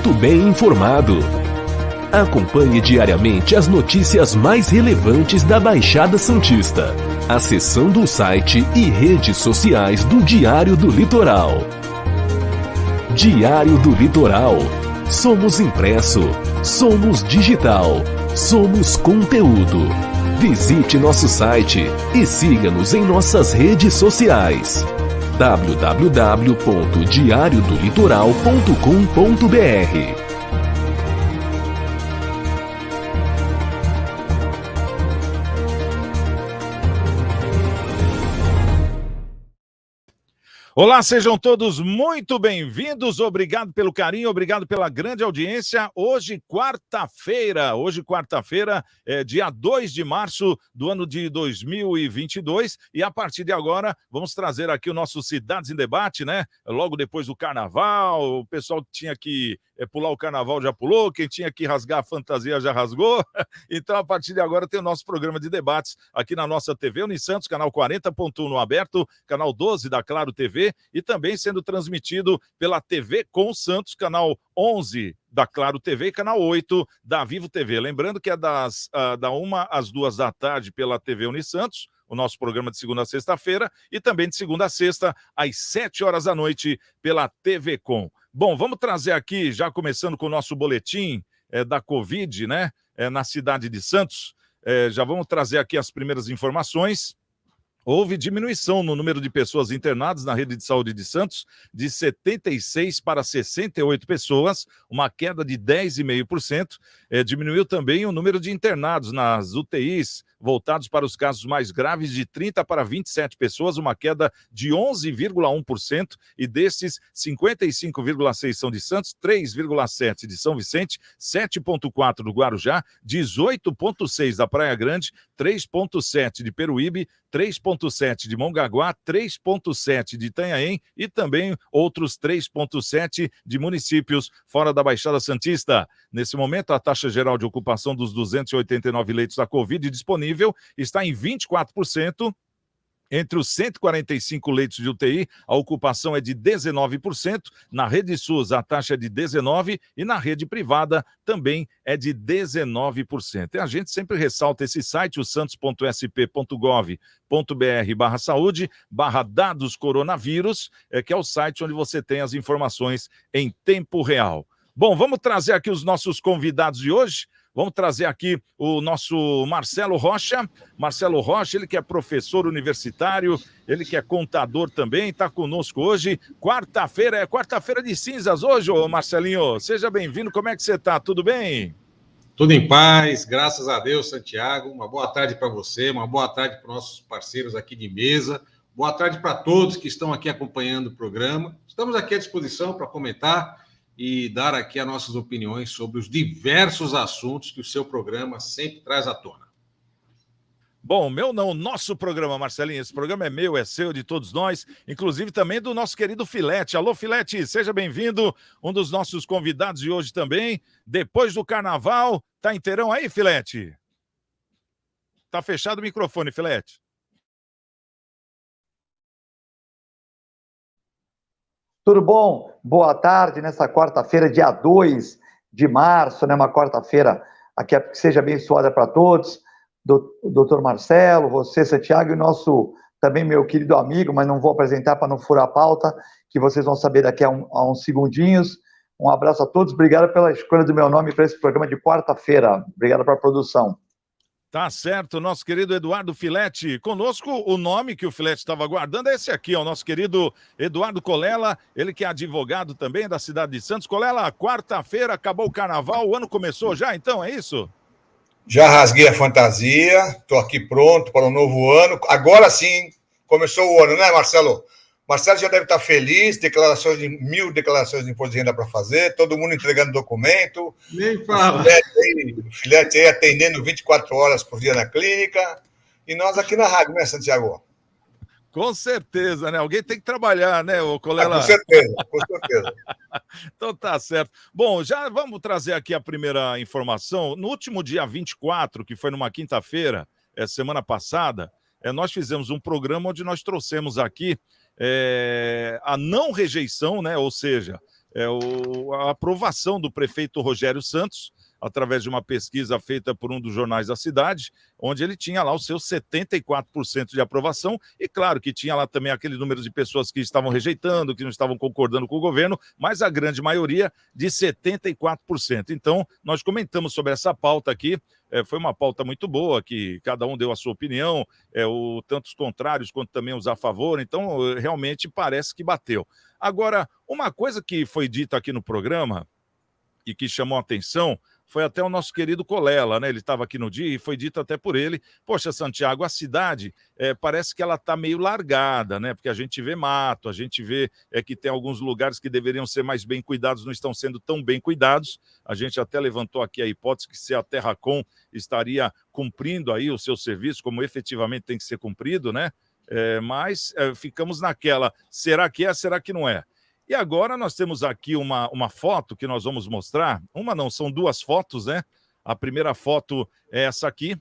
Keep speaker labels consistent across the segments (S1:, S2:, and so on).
S1: muito bem informado. Acompanhe diariamente as notícias mais relevantes da Baixada Santista, acessando o site e redes sociais do Diário do Litoral. Diário do Litoral. Somos impresso, somos digital, somos conteúdo. Visite nosso site e siga-nos em nossas redes sociais. www.diariodolitoral.com.br.
S2: Olá, sejam todos muito bem-vindos, obrigado pelo carinho, obrigado pela grande audiência. Hoje, quarta-feira, dia 2 de março do ano de 2022, e a partir de agora vamos trazer aqui o nosso Cidades em Debate, né? Logo depois do Carnaval, o pessoal que tinha que pular o Carnaval já pulou, quem tinha que rasgar a fantasia já rasgou. Então, a partir de agora tem o nosso programa de debates aqui na nossa TV Unisantos, canal 40.1 no aberto, canal 12 da Claro TV, e também sendo transmitido pela TV Com Santos, canal 11 da Claro TV e canal 8 da Vivo TV. Lembrando que é da 1 às 2 da tarde pela TV Unisantos, o nosso programa de segunda a sexta-feira, e também de segunda a sexta, às 7 horas da noite, pela TV Com. Bom, vamos trazer aqui, já começando com o nosso boletim da Covid, né, na cidade de Santos. Já vamos trazer aqui as primeiras informações. Houve diminuição no número de pessoas internadas na rede de saúde de Santos, de 76 para 68 pessoas, uma queda de 10,5%. Diminuiu também o número de internados nas UTIs, voltados para os casos mais graves, de 30 para 27 pessoas, uma queda de 11,1%, e desses, 55,6 são de Santos, 3,7 de São Vicente, 7,4 do Guarujá, 18,6 da Praia Grande, 3,7 de Peruíbe, 3,7 de Mongaguá, 3,7 de Itanhaém e também outros 3,7 de municípios fora da Baixada Santista. Nesse momento, a taxa geral de ocupação dos 289 leitos da Covid disponível está em 24%. Entre os 145 leitos de UTI, a ocupação é de 19%, na rede SUS a taxa é de 19% e na rede privada também é de 19%. E a gente sempre ressalta esse site, o santos.sp.gov.br/saúde/dados coronavírus, que é o site onde você tem as informações em tempo real. Bom, vamos trazer aqui os nossos convidados de hoje. Vamos trazer aqui o nosso Marcelo Rocha. Marcelo Rocha, ele que é professor universitário, ele que é contador também, está conosco hoje. Quarta-feira, é quarta-feira de cinzas hoje, ô Marcelinho. Seja bem-vindo, como é que você está? Tudo bem?
S3: Tudo em paz, graças a Deus, Santiago. Uma boa tarde para você, uma boa tarde para os nossos parceiros aqui de mesa. Boa tarde para todos que estão aqui acompanhando o programa. Estamos aqui à disposição para comentar e dar aqui as nossas opiniões sobre os diversos assuntos que o seu programa sempre traz à tona.
S2: Bom, meu não, nosso programa, Marcelinho, esse programa é meu, é seu, de todos nós, inclusive também do nosso querido Filete. Alô, Filete, seja bem-vindo, um dos nossos convidados de hoje também. Depois do Carnaval, tá inteirão aí, Filete? Tá fechado o microfone, Filete.
S4: Tudo bom? Boa tarde, nessa quarta-feira, dia 2 de março, né? Uma quarta-feira aqui que seja abençoada para todos. Doutor Marcelo, você, Santiago, e nosso também meu querido amigo, mas não vou apresentar para não furar a pauta, que vocês vão saber daqui a uns segundinhos. Um abraço a todos, obrigado pela escolha do meu nome para esse programa de quarta-feira. Obrigado pela produção.
S2: Tá certo, nosso querido Eduardo Filete. Conosco, o nome que o Filete estava aguardando é esse aqui, ó, o nosso querido Eduardo Colela, ele que é advogado também da cidade de Santos. Colela, quarta-feira, acabou o Carnaval, o ano começou já, então, é isso?
S5: Já rasguei a fantasia, estou aqui pronto para um novo ano. Agora sim, começou o ano, né, Marcelo? Marcelo já deve estar feliz, 1.000 declarações de imposto de renda para fazer, todo mundo entregando documento.
S3: Nem fala.
S5: O Filete aí atendendo 24 horas por dia na clínica. E nós aqui na rádio, né, Santiago?
S2: Com certeza, né? Alguém tem que trabalhar, né, ô Colela?
S5: Com certeza, com certeza.
S2: Então tá certo. Bom, já vamos trazer aqui a primeira informação. No último dia 24, que foi numa quinta-feira, semana passada, nós fizemos um programa onde nós trouxemos aqui a não rejeição, né? Ou seja, a aprovação do prefeito Rogério Santos, através de uma pesquisa feita por um dos jornais da cidade, onde ele tinha lá os seus 74% de aprovação, e claro que tinha lá também aquele número de pessoas que estavam rejeitando, que não estavam concordando com o governo, mas a grande maioria de 74%. Então, nós comentamos sobre essa pauta aqui, foi uma pauta muito boa, que cada um deu a sua opinião, tanto os contrários quanto também os a favor, então realmente parece que bateu. Agora, uma coisa que foi dita aqui no programa, e que chamou a atenção, foi até o nosso querido Colela, né? Ele estava aqui no dia e foi dito até por ele, poxa, Santiago, a cidade parece que ela está meio largada, né? Porque a gente vê mato, a gente vê que tem alguns lugares que deveriam ser mais bem cuidados, não estão sendo tão bem cuidados. A gente até levantou aqui a hipótese que se a Terracom estaria cumprindo aí o seu serviço, como efetivamente tem que ser cumprido, né? Mas ficamos naquela, será que é, será que não é? E agora nós temos aqui uma foto que nós vamos mostrar. Uma não, são duas fotos, né? A primeira foto é essa aqui,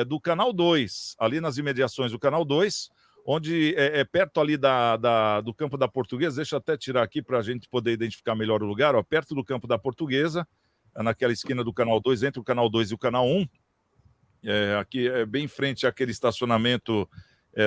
S2: do Canal 2, ali nas imediações do Canal 2, onde é perto ali do Campo da Portuguesa. Deixa eu até tirar aqui para a gente poder identificar melhor o lugar. Ó, perto do Campo da Portuguesa, naquela esquina do Canal 2, entre o Canal 2 e o Canal 1. Aqui é bem em frente àquele estacionamento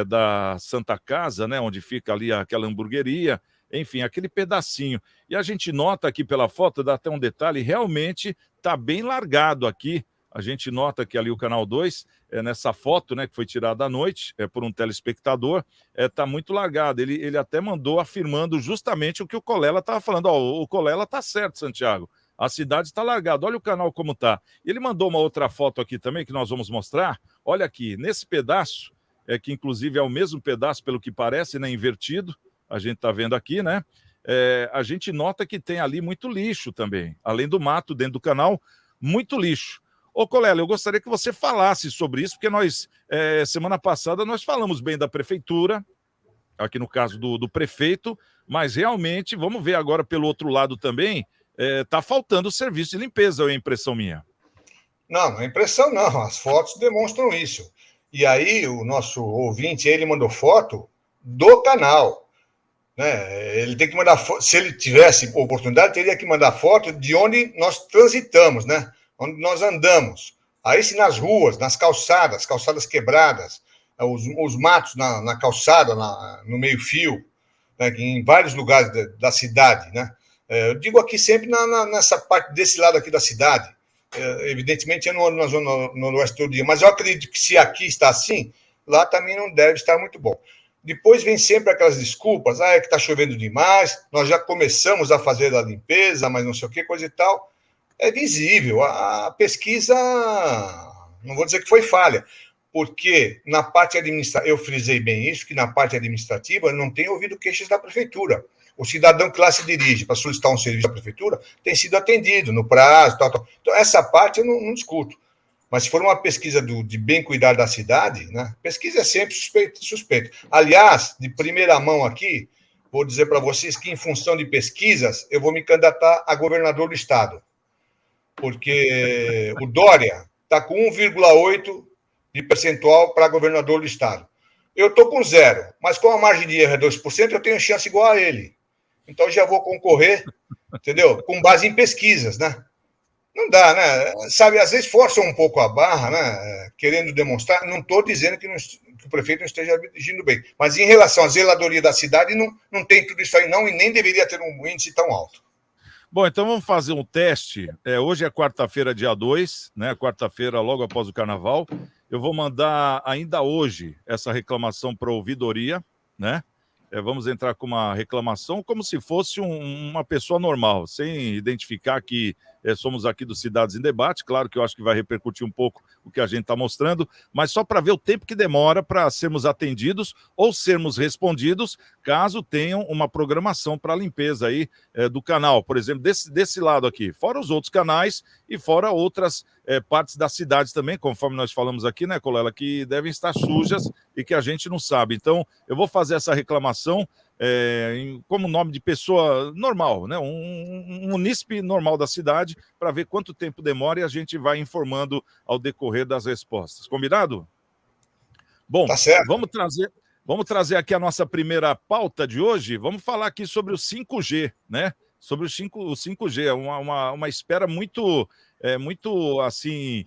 S2: da Santa Casa, né? Onde fica ali aquela hamburgueria. Enfim, aquele pedacinho. E a gente nota aqui pela foto, dá até um detalhe, realmente está bem largado aqui. A gente nota que ali o Canal 2, nessa foto, né, que foi tirada à noite por um telespectador, está muito largado. Ele até mandou afirmando justamente o que o Colela estava falando. O Colela está certo, Santiago. A cidade está largada. Olha o canal como está. Ele mandou uma outra foto aqui também, que nós vamos mostrar. Olha aqui, nesse pedaço, que inclusive é o mesmo pedaço, pelo que parece, né, invertido. A gente está vendo aqui, né? A gente nota que tem ali muito lixo também. Além do mato dentro do canal, muito lixo. Ô, Colela, eu gostaria que você falasse sobre isso, porque nós, semana passada, nós falamos bem da prefeitura, aqui no caso do prefeito, mas realmente, vamos ver agora pelo outro lado também, está faltando serviço de limpeza, ou é impressão minha?
S5: Não, a impressão não, as fotos demonstram isso. E aí, o nosso ouvinte, ele mandou foto do canal. Né? Ele tem que mandar foto, se ele tivesse oportunidade, teria que mandar foto de onde nós transitamos, né? Onde nós andamos. Aí, se nas ruas, nas calçadas quebradas, os matos na calçada, no meio-fio, né? Em vários lugares da cidade, né? Eu digo aqui sempre nessa parte desse lado aqui da cidade. Evidentemente, é na zona noroeste todo dia, mas eu acredito que se aqui está assim, lá também não deve estar muito bom. Depois vem sempre aquelas desculpas, é que está chovendo demais, nós já começamos a fazer a limpeza, mas não sei o que, coisa e tal. É visível, a pesquisa, não vou dizer que foi falha, porque na parte administrativa, eu frisei bem isso, que na parte administrativa não tem ouvido queixas da prefeitura. O cidadão que lá se dirige para solicitar um serviço da prefeitura tem sido atendido no prazo, tal. Então, essa parte eu não discuto. Mas se for uma pesquisa de bem cuidar da cidade, né? Pesquisa é sempre suspeito. Aliás, de primeira mão aqui, vou dizer para vocês que, em função de pesquisas, eu vou me candidatar a governador do estado. Porque o Dória está com 1,8% de percentual para governador do estado. Eu estou com 0%, mas com a margem de erro é 2%, eu tenho chance igual a ele. Então, já vou concorrer, entendeu? Com base em pesquisas, né? Não dá, né? Sabe, às vezes forçam um pouco a barra, né? Querendo demonstrar. Não estou dizendo que o prefeito não esteja dirigindo bem, mas em relação à zeladoria da cidade, não tem tudo isso aí, não, e nem deveria ter um índice tão alto.
S2: Bom, então vamos fazer um teste. Hoje é quarta-feira, dia 2, né? Quarta-feira, logo após o carnaval. Eu vou mandar ainda hoje essa reclamação para a ouvidoria, né? Vamos entrar com uma reclamação como se fosse uma pessoa normal, sem identificar que somos aqui do Cidades em Debate. Claro que eu acho que vai repercutir um pouco o que a gente está mostrando, mas só para ver o tempo que demora para sermos atendidos ou sermos respondidos, caso tenham uma programação para a limpeza aí do canal, por exemplo, desse lado aqui, fora os outros canais e fora outras partes da cidade também, conforme nós falamos aqui, né, Colela, que devem estar sujas e que a gente não sabe. Então, eu vou fazer essa reclamação como nome de pessoa normal, né? Um munícipe normal da cidade, para ver quanto tempo demora e a gente vai informando ao decorrer das respostas. Combinado? Bom,
S5: tá certo.
S2: Vamos trazer aqui a nossa primeira pauta de hoje. Vamos falar aqui sobre o 5G, né? sobre o 5G. É uma espera muito assim,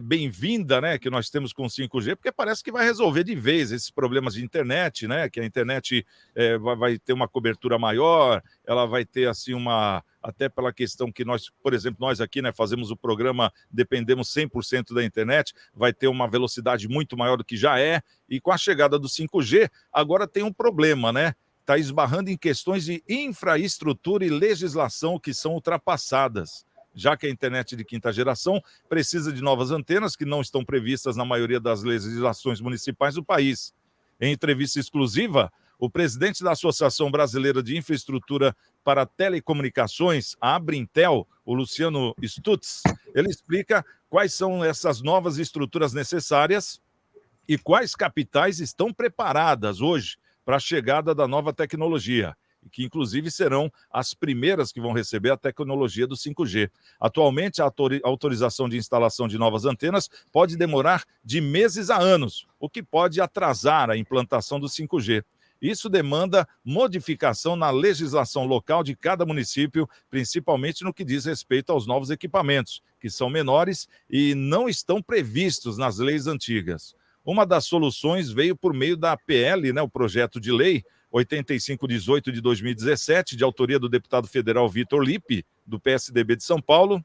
S2: bem-vinda, né, que nós temos com o 5G, porque parece que vai resolver de vez esses problemas de internet, né, que a internet vai ter uma cobertura maior, ela vai ter, assim, até pela questão que nós, por exemplo, nós aqui, né, fazemos o programa, dependemos 100% da internet, vai ter uma velocidade muito maior do que já é, e com a chegada do 5G, agora tem um problema, né, está esbarrando em questões de infraestrutura e legislação que são ultrapassadas, já que a internet de quinta geração precisa de novas antenas que não estão previstas na maioria das legislações municipais do país. Em entrevista exclusiva, o presidente da Associação Brasileira de Infraestrutura para Telecomunicações, a Abrintel, o Luciano Stutz, ele explica quais são essas novas estruturas necessárias e quais capitais estão preparadas hoje para a chegada da nova tecnologia, que inclusive serão as primeiras que vão receber a tecnologia do 5G. Atualmente, a autorização de instalação de novas antenas pode demorar de meses a anos, o que pode atrasar a implantação do 5G. Isso demanda modificação na legislação local de cada município, principalmente no que diz respeito aos novos equipamentos, que são menores e não estão previstos nas leis antigas. Uma das soluções veio por meio da PL, né, o projeto de lei 8518 de 2017, de autoria do deputado federal Vitor Lippe, do PSDB de São Paulo,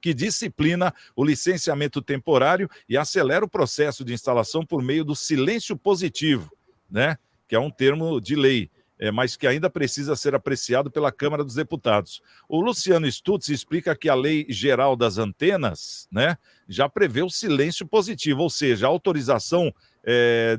S2: que disciplina o licenciamento temporário e acelera o processo de instalação por meio do silêncio positivo, né? Que é um termo de lei, mas que ainda precisa ser apreciado pela Câmara dos Deputados. O Luciano Stutz explica que a Lei Geral das Antenas, né, já prevê o silêncio positivo, ou seja, a autorização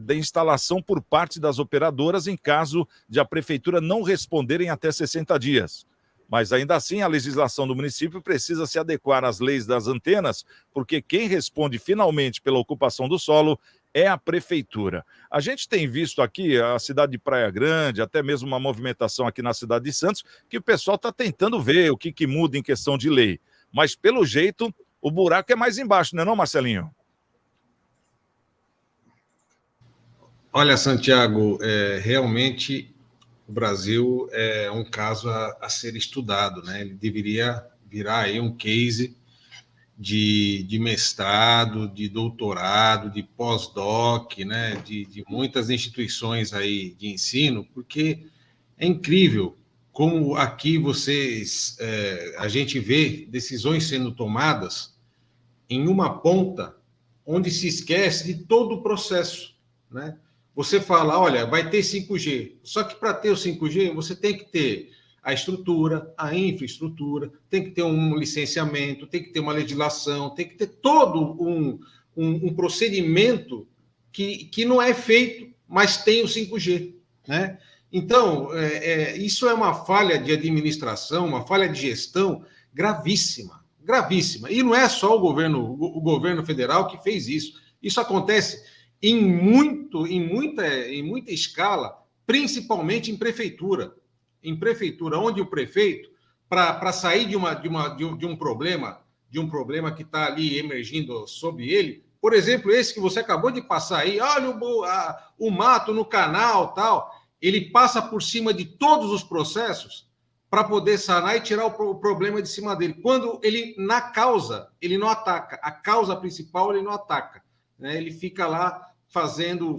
S2: da instalação por parte das operadoras em caso de a prefeitura não responder em até 60 dias. Mas ainda assim, a legislação do município precisa se adequar às leis das antenas, porque quem responde finalmente pela ocupação do solo é a prefeitura. A gente tem visto aqui a cidade de Praia Grande, até mesmo uma movimentação aqui na cidade de Santos, que o pessoal está tentando ver o que muda em questão de lei. Mas, pelo jeito, o buraco é mais embaixo, não é não, Marcelinho?
S3: Olha, Santiago, realmente o Brasil é um caso a ser estudado, né? Ele deveria virar aí um case de mestrado, de doutorado, de pós-doc, né? De muitas instituições aí de ensino, porque é incrível como aqui a gente vê decisões sendo tomadas em uma ponta onde se esquece de todo o processo, né? Você fala, olha, vai ter 5G, só que para ter o 5G você tem que ter a estrutura, a infraestrutura, tem que ter um licenciamento, tem que ter uma legislação, tem que ter todo um procedimento que não é feito, mas tem o 5G, né? Então, isso é uma falha de administração, uma falha de gestão gravíssima, gravíssima. E não é só o governo federal que fez isso. Isso acontece em muita escala, principalmente em prefeitura, onde o prefeito, para sair de um problema que está ali emergindo sobre ele, por exemplo, esse que você acabou de passar aí, olha o mato no canal, tal, ele passa por cima de todos os processos para poder sanar e tirar o problema de cima dele. Quando ele, na causa, ele não ataca, a causa principal ele não ataca, né? Ele fica lá fazendo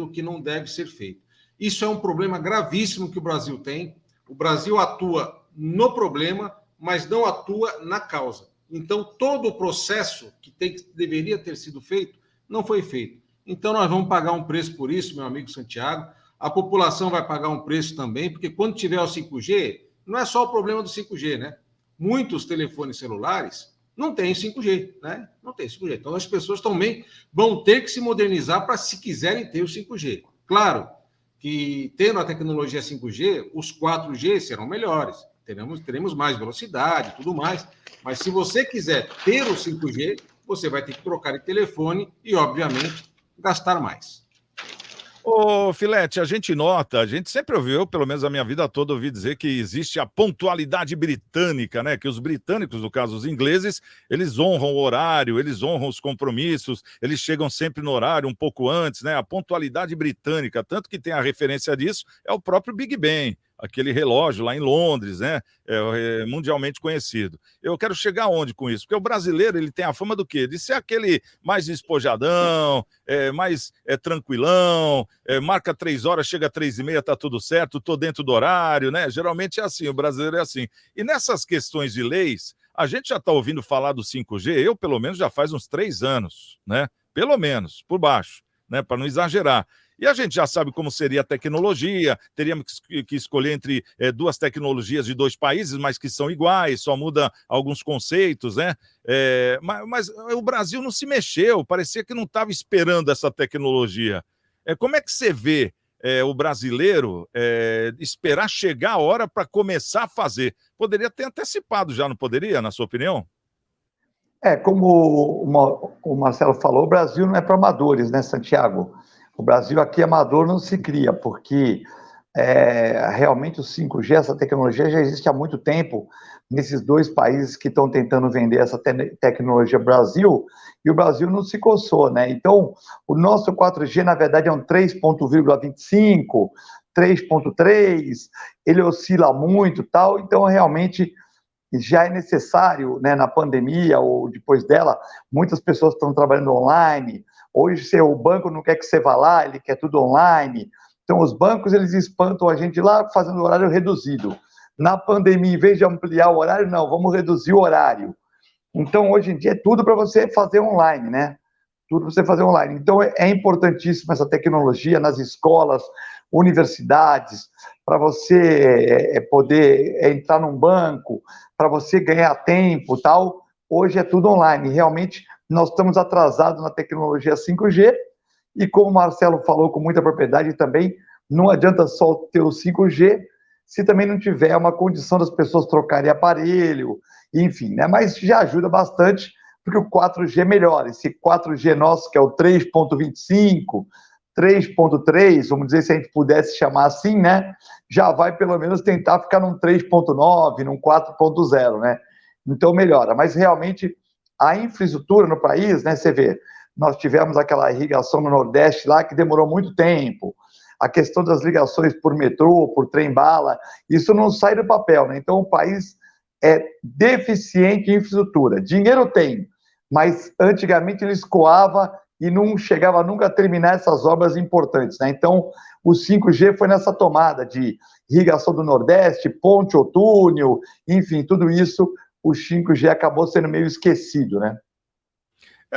S3: o que não deve ser feito. Isso é um problema gravíssimo que o Brasil tem. O Brasil atua no problema, mas não atua na causa. Então, todo o processo que deveria ter sido feito, não foi feito. Então, nós vamos pagar um preço por isso, meu amigo Santiago. A população vai pagar um preço também, porque quando tiver o 5G, não é só o problema do 5G, né? Muitos telefones celulares não tem 5G, né? Não tem 5G. Então, as pessoas também vão ter que se modernizar para, se quiserem ter o 5G. Claro que, tendo a tecnologia 5G, os 4G serão melhores. Teremos mais velocidade e tudo mais. Mas, se você quiser ter o 5G, você vai ter que trocar de telefone e, obviamente, gastar mais.
S2: Ô, Filete, a gente sempre ouviu, pelo menos a minha vida toda, ouvi dizer que existe a pontualidade britânica, né? Que os britânicos, no caso os ingleses, eles honram o horário, eles honram os compromissos, eles chegam sempre no horário, um pouco antes, né? A pontualidade britânica, tanto que tem a referência disso, é o próprio Big Ben. aquele relógio lá em Londres, né? É mundialmente conhecido. Eu quero chegar onde com isso? Porque o brasileiro, ele tem a fama do quê? De ser aquele mais despojadão, mais tranquilão, marca 3 horas, chega 3h30, tá tudo certo, tô dentro do horário, né? Geralmente é assim, o brasileiro é assim. E nessas questões de leis, a gente já está ouvindo falar do 5G, eu pelo menos já faz uns 3 anos, né? Pelo menos, por baixo, né? Para não exagerar. E a gente já sabe como seria a tecnologia, teríamos que escolher entre 2 tecnologias de 2 países, mas que são iguais, só muda alguns conceitos, né? Mas o Brasil não se mexeu, parecia que não estava esperando essa tecnologia. Como é que você vê o brasileiro esperar chegar a hora para começar a fazer? Poderia ter antecipado já, não poderia, na sua opinião?
S4: Como o Marcelo falou, o Brasil não é para amadores, né, Santiago? O Brasil aqui amador não se cria, porque realmente o 5G, essa tecnologia já existe há muito tempo nesses 2 países que estão tentando vender essa tecnologia Brasil, e o Brasil não se coçou, né? Então, o nosso 4G, na verdade, é um 3.25, 3.3, ele oscila muito, tal, então realmente já é necessário, né, na pandemia ou depois dela, muitas pessoas estão trabalhando online. Hoje o banco não quer que você vá lá, ele quer tudo online. Então os bancos, eles espantam a gente lá fazendo horário reduzido. Na pandemia, em vez de ampliar o horário, não, vamos reduzir o horário. Então hoje em dia é tudo para você fazer online, né? Tudo para você fazer online. Então é importantíssima essa tecnologia nas escolas, universidades, para você poder entrar num banco, para você ganhar tempo, tal. Hoje é tudo online. Realmente nós estamos atrasados na tecnologia 5G, e como o Marcelo falou com muita propriedade também, não adianta só ter o 5G se também não tiver uma condição das pessoas trocarem aparelho, enfim, né? Mas já ajuda bastante, porque o 4G melhora. Esse 4G nosso, que é o 3.25, 3.3, vamos dizer, se a gente pudesse chamar assim, né? Já vai pelo menos tentar ficar num 3.9, num 4.0, né? Então melhora. Mas realmente a infraestrutura no país, né? Você vê, nós tivemos aquela irrigação no Nordeste lá que demorou muito tempo. A questão das ligações por metrô, por trem-bala, isso não sai do papel, né? Então o país é deficiente em infraestrutura. Dinheiro tem, mas antigamente ele escoava e não chegava nunca a terminar essas obras importantes, né? Então o 5G foi nessa tomada de irrigação do Nordeste, ponte ou túnel, enfim, tudo isso, o 5G acabou sendo meio esquecido, né?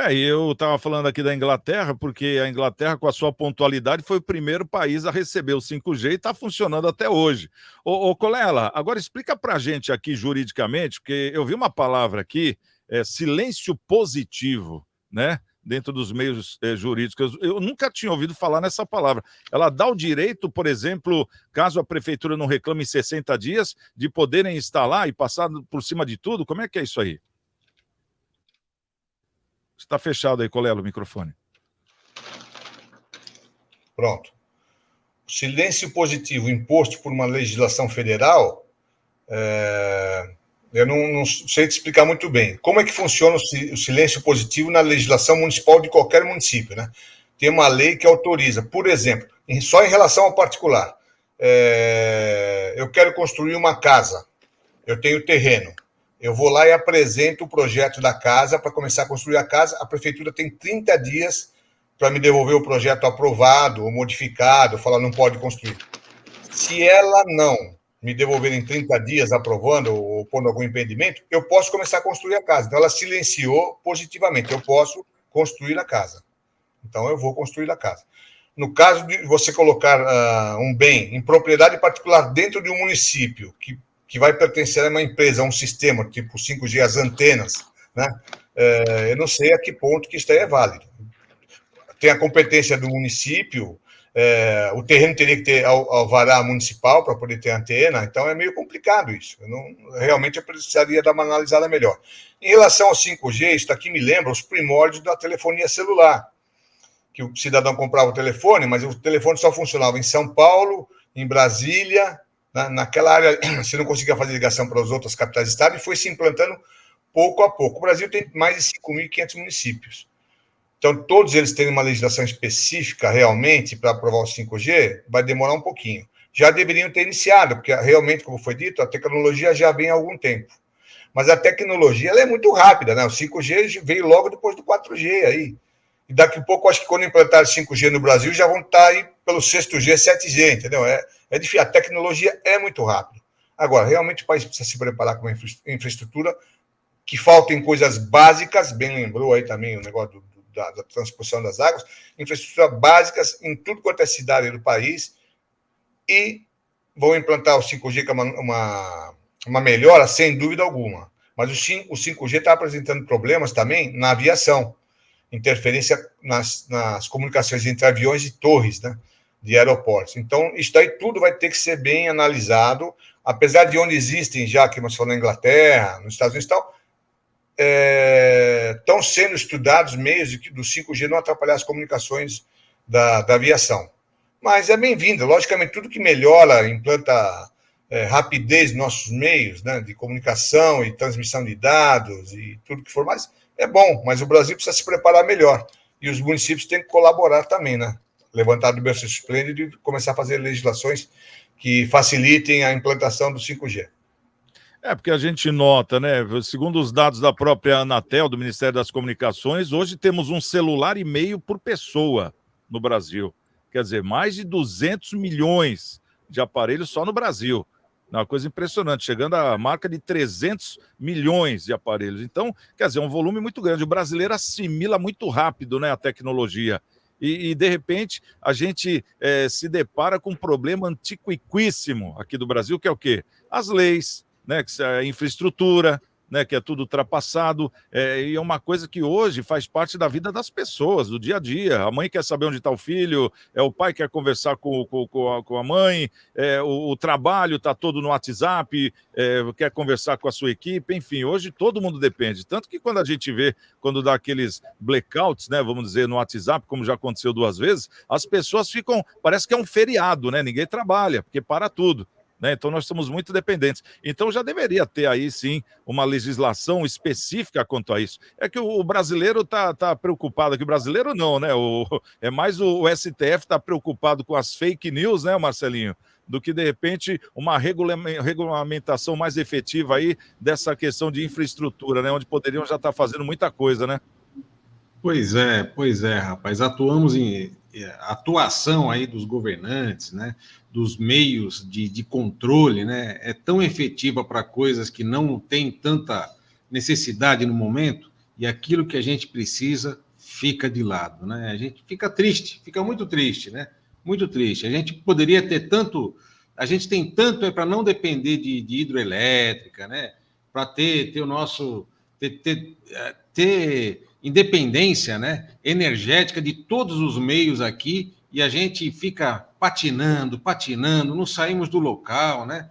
S2: E eu estava falando aqui da Inglaterra, porque a Inglaterra, com a sua pontualidade, foi o primeiro país a receber o 5G e está funcionando até hoje. Ô Colela, agora explica para a gente aqui juridicamente, porque eu vi uma palavra aqui, silêncio positivo, né? Dentro dos meios jurídicos. Eu nunca tinha ouvido falar nessa palavra. Ela dá o direito, por exemplo, caso a prefeitura não reclame em 60 dias, de poderem instalar e passar por cima de tudo? Como é que é isso aí? Está fechado aí, Colela, o microfone.
S5: Pronto. O silêncio positivo imposto por uma legislação federal, eu não sei te explicar muito bem. Como é que funciona o silêncio positivo na legislação municipal de qualquer município, né? Tem uma lei que autoriza, por exemplo, só em relação ao particular. Eu quero construir uma casa, eu tenho terreno. Eu vou lá e apresento o projeto da casa para começar a construir a casa. A prefeitura tem 30 dias para me devolver o projeto aprovado ou modificado, falar não pode construir. Se ela não me devolver em 30 dias aprovando ou pondo algum impedimento, eu posso começar a construir a casa. Então, ela silenciou positivamente. Eu posso construir a casa. Então, eu vou construir a casa. No caso de você colocar um bem em propriedade particular dentro de um município que vai pertencer a uma empresa, a um sistema, tipo 5G, as antenas, né? Eu não sei a que ponto que isso aí é válido. Tem a competência do município, o terreno teria que ter alvará municipal para poder ter antena, então é meio complicado isso. Realmente eu precisaria dar uma analisada melhor. Em relação ao 5G, isso aqui me lembra os primórdios da telefonia celular, que o cidadão comprava o telefone, mas o telefone só funcionava em São Paulo, em Brasília. Naquela área, você não conseguia fazer ligação para as outras capitais de estado e foi se implantando pouco a pouco. O Brasil tem mais de 5.500 municípios. Então, todos eles têm uma legislação específica realmente para aprovar o 5G, vai demorar um pouquinho. já deveriam ter iniciado, porque realmente, como foi dito, a tecnologia já vem há algum tempo. Mas a tecnologia ela é muito rápida, né? O 5G veio logo depois do 4G aí. E daqui a pouco, acho que quando implantar 5G no Brasil, já vão estar aí pelo 6G, 7G, entendeu? É difícil. A tecnologia é muito rápida. Agora, realmente o país precisa se preparar com uma infraestrutura que faltem coisas básicas, bem lembrou aí também o negócio da transposição das águas, infraestrutura básicas em tudo quanto é cidade do país, e vão implantar o 5G, que é uma melhora, sem dúvida alguma. Mas o 5G está apresentando problemas também na aviação, interferência nas comunicações entre aviões e torres, né, de aeroportos. Então, isso daí tudo vai ter que ser bem analisado, apesar de onde existem já, que nós falamos na Inglaterra, nos Estados Unidos e tal, estão sendo estudados meios do 5G não atrapalhar as comunicações da aviação. Mas é bem-vindo. Logicamente, tudo que melhora, implanta rapidez nos nossos meios, né, de comunicação e transmissão de dados e tudo que for mais, é bom, mas o Brasil precisa se preparar melhor. E os municípios têm que colaborar também, né? Levantar do berço esplêndido e começar a fazer legislações que facilitem a implantação do 5G.
S2: Porque a gente nota, né? Segundo os dados da própria Anatel, do Ministério das Comunicações, hoje temos 1,5 celular por pessoa no Brasil. Quer dizer, mais de 200 milhões de aparelhos só no Brasil. Uma coisa impressionante, chegando à marca de 300 milhões de aparelhos. Então, quer dizer, é um volume muito grande. O brasileiro assimila muito rápido, né, a tecnologia. E de repente, a gente se depara com um problema antiquíssimo aqui do Brasil, que é o quê? As leis, né, que é a infraestrutura, né, que é tudo ultrapassado, e é uma coisa que hoje faz parte da vida das pessoas, do dia a dia. A mãe quer saber onde está o filho, o pai quer conversar com a mãe, o trabalho está todo no WhatsApp, quer conversar com a sua equipe, enfim, hoje todo mundo depende. Tanto que quando a gente vê, quando dá aqueles blackouts, né, vamos dizer, no WhatsApp, como já aconteceu 2 vezes, as pessoas ficam, parece que é um feriado, né, ninguém trabalha, porque para tudo. Né? Então, nós estamos muito dependentes. Então, já deveria ter aí, sim, uma legislação específica quanto a isso. É que o brasileiro está preocupado, que o brasileiro não, né? É mais o STF está preocupado com as fake news, né, Marcelinho? Do que, de repente, uma regulamentação mais efetiva aí dessa questão de infraestrutura, né? Onde poderiam já estar fazendo muita coisa, né?
S3: Pois é, rapaz. Atuação aí dos governantes, né? Dos meios de controle, né, é tão efetiva para coisas que não tem tanta necessidade no momento, e aquilo que a gente precisa fica de lado, né? A gente fica triste, fica muito triste, né? Muito triste. A gente poderia ter tanto, a gente tem tanto para não depender de hidroelétrica, né? Para ter o nosso ter independência, né, energética de todos os meios aqui, e a gente fica patinando, não saímos do local, né?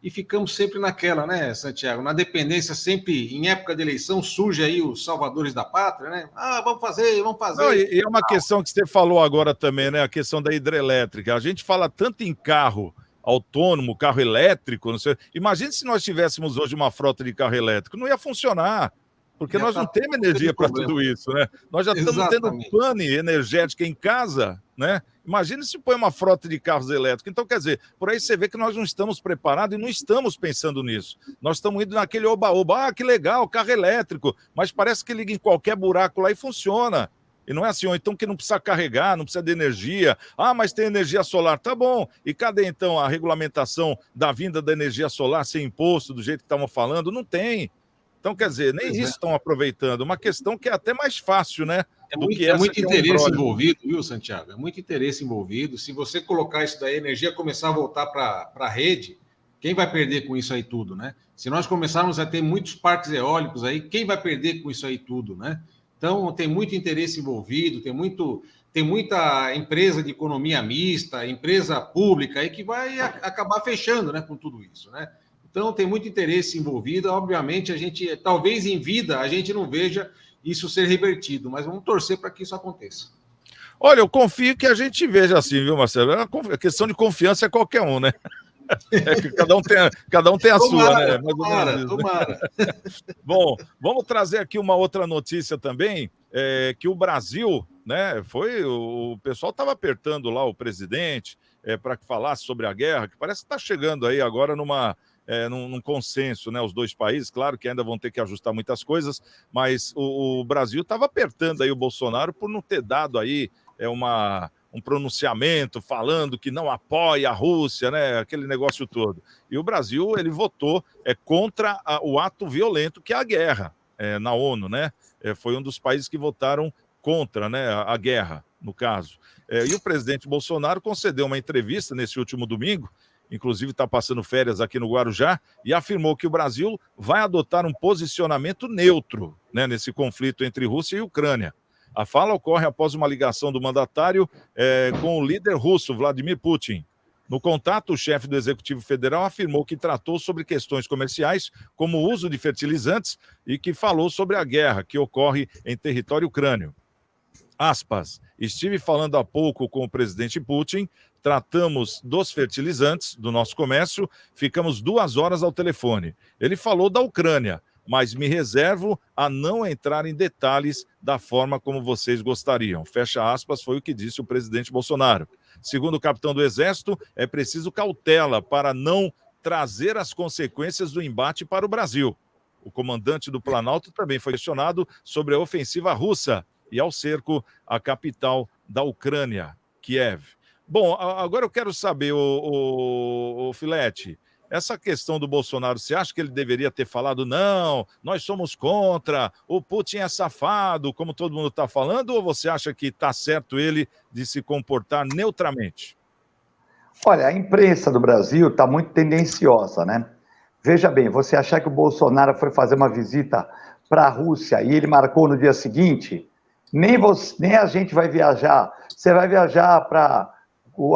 S3: E ficamos sempre naquela, né, Santiago? Na dependência, sempre, em época de eleição, surge aí os salvadores da pátria, né? Vamos fazer.
S2: Não, e é uma questão que você falou agora também, né? A questão da hidrelétrica. A gente fala tanto em carro autônomo, carro elétrico, não sei. Imagine se nós tivéssemos hoje uma frota de carro elétrico, não ia funcionar. Porque nós não temos energia para tudo isso, né? Nós já estamos tendo pane energética em casa, né? Imagina se põe uma frota de carros elétricos. Então, quer dizer, por aí você vê que nós não estamos preparados e não estamos pensando nisso. Nós estamos indo naquele oba-oba, que legal, carro elétrico, mas parece que liga em qualquer buraco lá e funciona. E não é assim, ou então que não precisa carregar, não precisa de energia. Mas tem energia solar, tá bom. E cadê então a regulamentação da vinda da energia solar sem imposto, do jeito que estavam falando? Não tem. Então, quer dizer, nem isso estão aproveitando. Uma questão que é até mais fácil, né?
S3: É muito interesse envolvido, viu, Santiago? É muito interesse envolvido. Se você colocar isso daí, a energia começar a voltar para a rede, quem vai perder com isso aí tudo, né? Se nós começarmos a ter muitos parques eólicos aí, quem vai perder com isso aí tudo, né? Então, tem muito interesse envolvido, tem muita empresa de economia mista, empresa pública aí que vai acabar fechando, né, com tudo isso, né? Então, tem muito interesse envolvido. Obviamente, a gente, talvez em vida, a gente não veja isso ser revertido, mas vamos torcer para que isso aconteça.
S2: Olha, eu confio que a gente veja assim, viu, Marcelo? A questão de confiança é qualquer um, né? É que cada um tem a sua, né?
S3: Tomara.
S2: Bom, vamos trazer aqui uma outra notícia também, que o Brasil né? O pessoal estava apertando lá o presidente para que falasse sobre a guerra, que parece que está chegando aí agora num consenso, né? Os dois países, claro que ainda vão ter que ajustar muitas coisas, mas o Brasil estava apertando aí o Bolsonaro por não ter dado aí um pronunciamento falando que não apoia a Rússia, né? Aquele negócio todo. E o Brasil, ele votou contra o ato violento que é a guerra na ONU, né? Foi um dos países que votaram contra, né, a guerra, no caso. E o presidente Bolsonaro concedeu uma entrevista nesse último domingo, inclusive está passando férias aqui no Guarujá, e afirmou que o Brasil vai adotar um posicionamento neutro, né, nesse conflito entre Rússia e Ucrânia. A fala ocorre após uma ligação do mandatário com o líder russo, Vladimir Putin. No contato, o chefe do Executivo Federal afirmou que tratou sobre questões comerciais, como o uso de fertilizantes, e que falou sobre a guerra que ocorre em território ucrânio. Aspas, estive falando há pouco com o presidente Putin, tratamos dos fertilizantes do nosso comércio, ficamos 2 horas ao telefone. Ele falou da Ucrânia, mas me reservo a não entrar em detalhes da forma como vocês gostariam. Fecha aspas, foi o que disse o presidente Bolsonaro. Segundo o capitão do Exército, é preciso cautela para não trazer as consequências do embate para o Brasil. O comandante do Planalto também foi questionado sobre a ofensiva russa e ao cerco à capital da Ucrânia, Kiev. Bom, agora eu quero saber, o Filete, essa questão do Bolsonaro, você acha que ele deveria ter falado, não, nós somos contra, o Putin é safado, como todo mundo está falando, ou você acha que está certo ele de se comportar neutramente?
S4: Olha, a imprensa do Brasil está muito tendenciosa, né? Veja bem, você achar que o Bolsonaro foi fazer uma visita para a Rússia e ele marcou no dia seguinte, nem a gente vai viajar. Você vai viajar para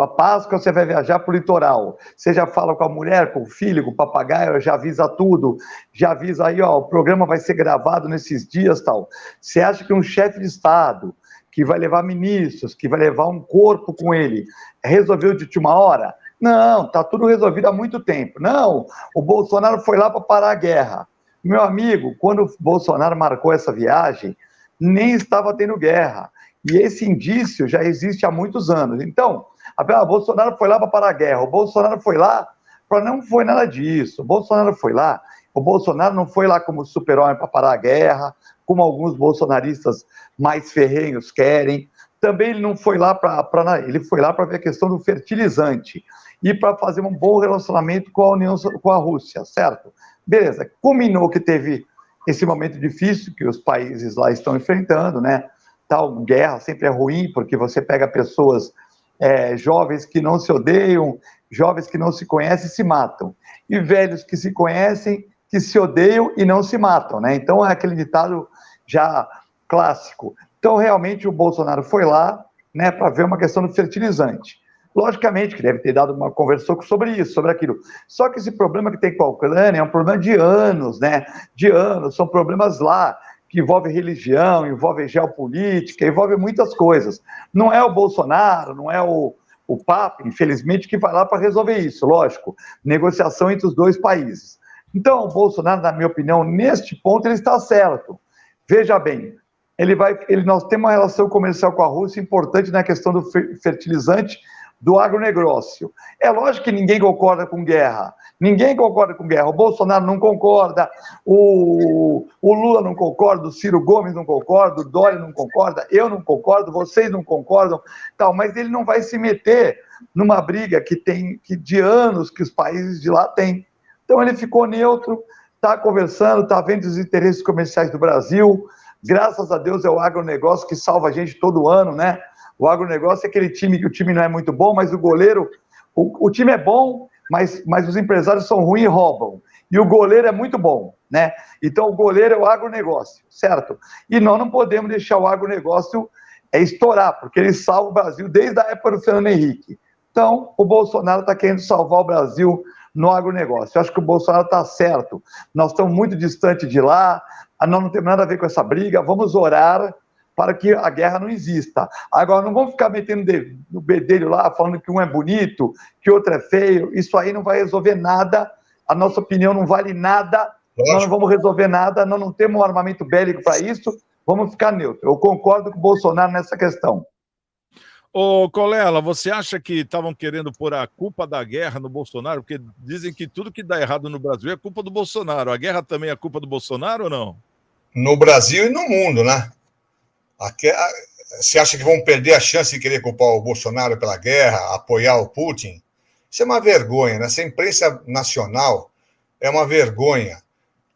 S4: a Páscoa, você vai viajar para o litoral. Você já fala com a mulher, com o filho, com o papagaio, já avisa tudo, já avisa aí, ó, o programa vai ser gravado nesses dias, tal. Você acha que um chefe de Estado, que vai levar ministros, que vai levar um corpo com ele, resolveu de última hora? Não, está tudo resolvido há muito tempo. Não, o Bolsonaro foi lá para parar a guerra. Meu amigo, quando o Bolsonaro marcou essa viagem, nem estava tendo guerra. E esse indício já existe há muitos anos. Então, o Bolsonaro foi lá para parar a guerra, o Bolsonaro foi lá para... Não foi nada disso. O Bolsonaro não foi lá como super-homem para parar a guerra, como alguns bolsonaristas mais ferrenhos querem. Também ele não foi lá ele foi lá para ver a questão do fertilizante e para fazer um bom relacionamento com a Rússia, certo? Beleza, culminou que teve esse momento difícil que os países lá estão enfrentando, né? Tal guerra sempre é ruim, porque você pega pessoas jovens que não se odeiam, jovens que não se conhecem e se matam, e velhos que se conhecem, que se odeiam e não se matam, né? Então é aquele ditado já clássico. Então realmente o Bolsonaro foi lá, né, para ver uma questão do fertilizante. Logicamente que deve ter dado conversou sobre isso, sobre aquilo. Só que esse problema que tem com a Ucrânia é um problema de anos, né? De anos, são problemas lá que envolvem religião, envolvem geopolítica, envolvem muitas coisas. Não é o Bolsonaro, não é o Papa, infelizmente, que vai lá para resolver isso, lógico. Negociação entre os dois países. Então, o Bolsonaro, na minha opinião, neste ponto, ele está certo. Veja bem, nós temos uma relação comercial com a Rússia importante na questão do fertilizante, do agronegócio. É lógico que ninguém concorda com guerra. Ninguém concorda com guerra. O Bolsonaro não concorda, o Lula não concorda, o Ciro Gomes não concorda, o Dória não concorda, eu não concordo, vocês não concordam, tal, mas ele não vai se meter numa briga que de anos que os países de lá têm. Então ele ficou neutro, está conversando, está vendo os interesses comerciais do Brasil. Graças a Deus é o agronegócio que salva a gente todo ano, né? O agronegócio é aquele time que o time não é muito bom, mas o goleiro... O time é bom, mas os empresários são ruins e roubam. E o goleiro é muito bom, né? Então o goleiro é o agronegócio, certo? E nós não podemos deixar o agronegócio estourar, porque ele salva o Brasil desde a época do Fernando Henrique. Então, o Bolsonaro está querendo salvar o Brasil no agronegócio. Eu acho que o Bolsonaro está certo. Nós estamos muito distantes de lá, nós não temos nada a ver com essa briga, vamos orar para que a guerra não exista. Agora, não vamos ficar metendo no bedelho lá, falando que um é bonito, que outro é feio. Isso aí não vai resolver nada. A nossa opinião não vale nada. Nós não vamos resolver nada. Nós não temos um armamento bélico para isso. vamos ficar neutro. Eu concordo com o Bolsonaro nessa questão.
S2: Ô, Colela, você acha que estavam querendo pôr a culpa da guerra no Bolsonaro? Porque dizem que tudo que dá errado no Brasil é culpa do Bolsonaro. A guerra também é culpa do Bolsonaro ou não?
S5: No Brasil e no mundo, né? Você acha que vão perder a chance de querer culpar o Bolsonaro pela guerra, apoiar o Putin? Isso é uma vergonha, né? Essa imprensa nacional é uma vergonha.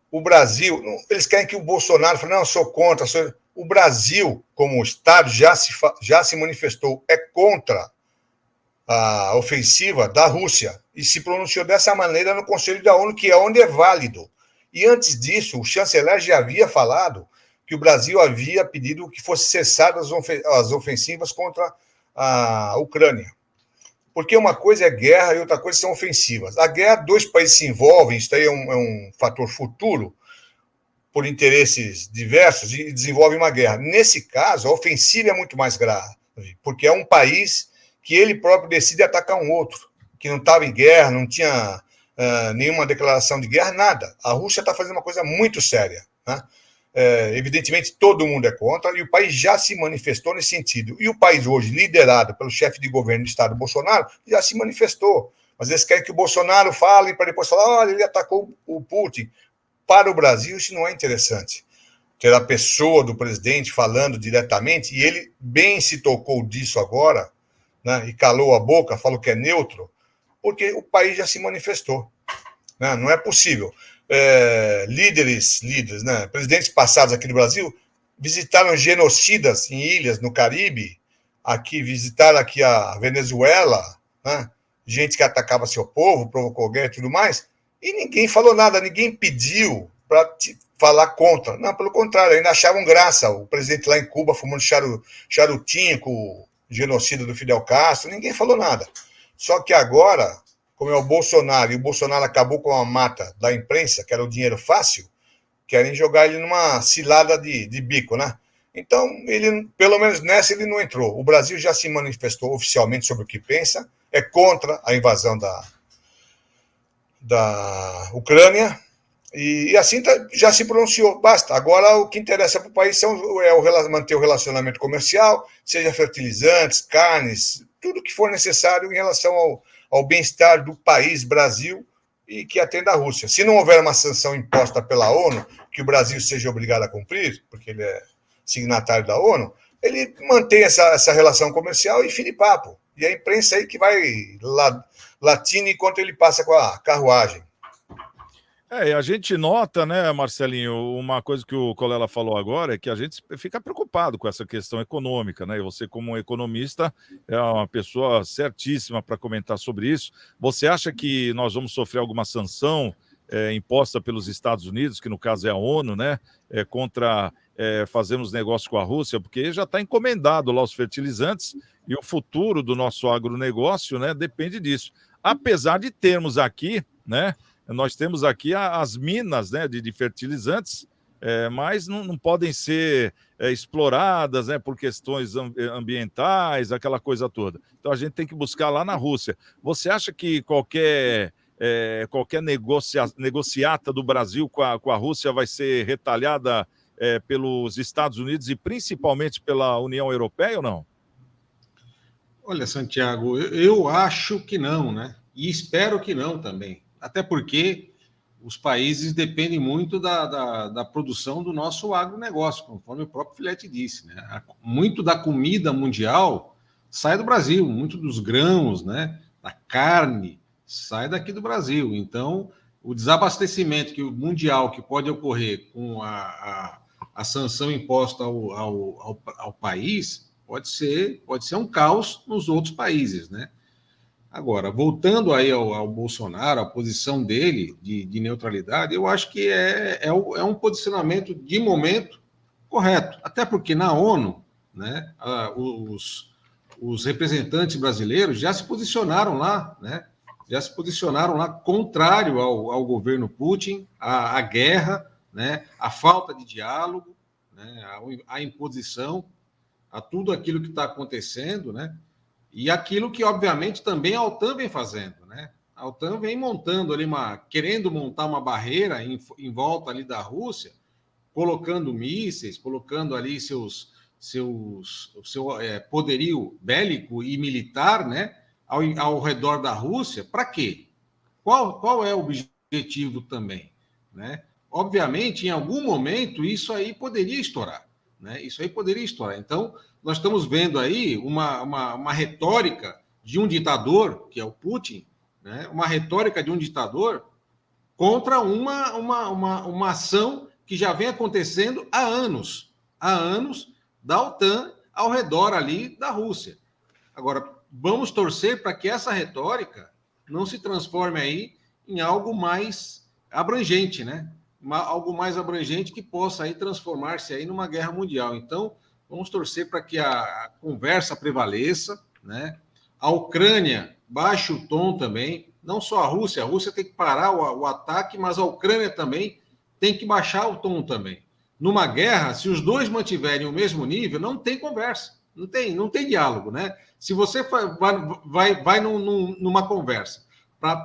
S5: O Brasil, eles querem que o Bolsonaro fale, não, eu sou contra. O Brasil, como Estado, já se manifestou, é contra a ofensiva da Rússia e se pronunciou dessa maneira no Conselho da ONU, que é onde é válido. E antes disso, o chanceler já havia falado que o Brasil havia pedido que fosse cessadas as ofensivas contra a Ucrânia. Porque uma coisa é guerra e outra coisa são ofensivas. A guerra, dois países se envolvem, isso aí é um fator futuro, por interesses diversos, e desenvolvem uma guerra. Nesse caso, a ofensiva é muito mais grave, porque é um país que ele próprio decide atacar um outro, que não estava em guerra, não tinha nenhuma declaração de guerra, nada. A Rússia está fazendo uma coisa muito séria, né? Evidentemente, todo mundo é contra, e o país já se manifestou nesse sentido. E o país hoje, liderado pelo chefe de governo do Estado, Bolsonaro, já se manifestou. Mas eles querem que o Bolsonaro fale para depois falar, olha, ele atacou o Putin. Para o Brasil, isso não é interessante. Ter a pessoa do presidente falando diretamente, e ele bem se tocou disso agora, né, e calou a boca, falou que é neutro, porque o país já se manifestou. Né? Não é possível. Líderes, né, presidentes passados aqui do Brasil visitaram genocidas em ilhas no Caribe, visitaram aqui a Venezuela, né, gente que atacava seu povo, provocou guerra e tudo mais, e ninguém falou nada, ninguém pediu para falar contra. Não, pelo contrário, ainda achavam graça. O presidente lá em Cuba fumando charutinho com o genocida do Fidel Castro, ninguém falou nada. Só que agora, como é o Bolsonaro, e o Bolsonaro acabou com a mata da imprensa, que era o dinheiro fácil, querem jogar ele numa cilada de bico, né? Então, ele, pelo menos nessa, ele não entrou. O Brasil já se manifestou oficialmente sobre o que pensa, é contra a invasão da Ucrânia, e assim já se pronunciou, basta. Agora o que interessa para o país é manter o relacionamento comercial, seja fertilizantes, carnes, tudo que for necessário em relação ao bem-estar do país, Brasil, e que atenda a Rússia. Se não houver uma sanção imposta pela ONU, que o Brasil seja obrigado a cumprir, porque ele é signatário da ONU, ele mantém essa relação comercial e fim de papo. E a imprensa aí que vai latina enquanto ele passa com a carruagem.
S2: E a gente nota, né, Marcelinho, uma coisa que o Colela falou agora é que a gente fica preocupado com essa questão econômica, né? E você, como economista, é uma pessoa certíssima para comentar sobre isso. Você acha que nós vamos sofrer alguma sanção imposta pelos Estados Unidos, que no caso é a ONU, né, contra fazermos negócio com a Rússia, porque já está encomendado lá os fertilizantes e o futuro do nosso agronegócio, né, depende disso. Apesar de termos aqui, né, nós temos aqui as minas, né, de fertilizantes, mas não podem ser exploradas, né, por questões ambientais, aquela coisa toda. Então a gente tem que buscar lá na Rússia. Você acha que qualquer negociata do Brasil com a Rússia vai ser retalhada pelos Estados Unidos e principalmente pela União Europeia ou não?
S3: Olha, Santiago, eu acho que não, né? E espero que não também. Até porque os países dependem muito da produção do nosso agronegócio, conforme o próprio Filete disse, né? Muito da comida mundial sai do Brasil, muito dos grãos, né, da carne, sai daqui do Brasil. Então, o desabastecimento mundial que pode ocorrer com a sanção imposta ao país pode ser um caos nos outros países, né? Agora, voltando aí ao Bolsonaro, a posição dele de neutralidade, eu acho que é um posicionamento de momento correto. Até porque na ONU, né, os representantes brasileiros já se posicionaram lá, né? Já se posicionaram lá contrário ao governo Putin, à guerra, né, à falta de diálogo, né, à imposição, a tudo aquilo que está acontecendo, né? E aquilo que, obviamente, também a OTAN vem fazendo, né? A OTAN vem montando ali querendo montar uma barreira em volta ali da Rússia, colocando mísseis, colocando ali seu poderio bélico e militar, né, ao redor da Rússia, para quê? Qual é o objetivo também, né? Obviamente, em algum momento, isso aí poderia estourar, né? Isso aí poderia estourar. Então, nós estamos vendo aí uma retórica de um ditador, que é o Putin, né? Uma retórica de um ditador contra uma ação que já vem acontecendo há anos da OTAN ao redor ali da Rússia. Agora, vamos torcer para que essa retórica não se transforme aí em algo mais abrangente, né? Algo mais abrangente que possa aí transformar-se aí numa guerra mundial. Então, vamos torcer para que a conversa prevaleça, né? A Ucrânia baixe o tom também, não só a Rússia tem que parar o ataque, mas a Ucrânia também tem que baixar o tom também. Numa guerra, se os dois mantiverem o mesmo nível, não tem conversa, não tem diálogo, né? Se você vai numa conversa para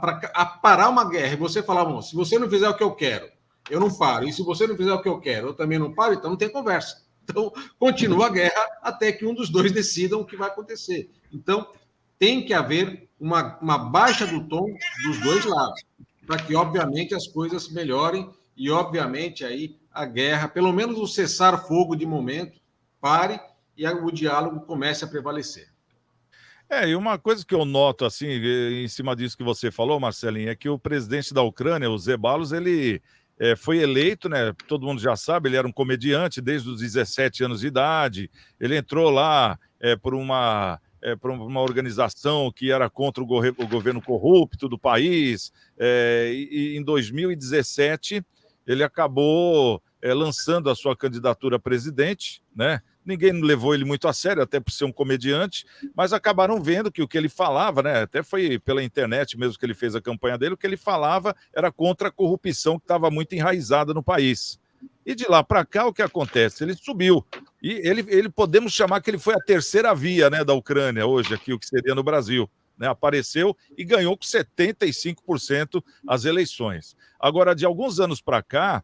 S3: parar uma guerra e você falar, bom, se você não fizer o que eu quero, eu não paro, e se você não fizer o que eu quero, eu também não paro, então não tem conversa. Então, continua a guerra até que um dos dois decidam o que vai acontecer. Então, tem que haver uma baixa do tom dos dois lados, para que, obviamente, as coisas melhorem e, obviamente, aí a guerra, pelo menos o cessar-fogo de momento, pare e o diálogo comece a prevalecer.
S2: E uma coisa que eu noto, assim, em cima disso que você falou, Marcelinho, é que o presidente da Ucrânia, o Zeballos, ele foi eleito, né? Todo mundo já sabe, ele era um comediante desde os 17 anos de idade, ele entrou lá por uma organização que era contra o governo corrupto do país, e em 2017 ele acabou lançando a sua candidatura a presidente, né? Ninguém levou ele muito a sério, até por ser um comediante, mas acabaram vendo que o que ele falava, né? Até foi pela internet mesmo que ele fez a campanha dele, o que ele falava era contra a corrupção que estava muito enraizada no país. E de lá para cá, o que acontece? Ele subiu. E ele podemos chamar que ele foi a terceira via, né, da Ucrânia hoje, aqui, o que seria no Brasil. Né? Apareceu e ganhou com 75% as eleições. Agora, de alguns anos para cá,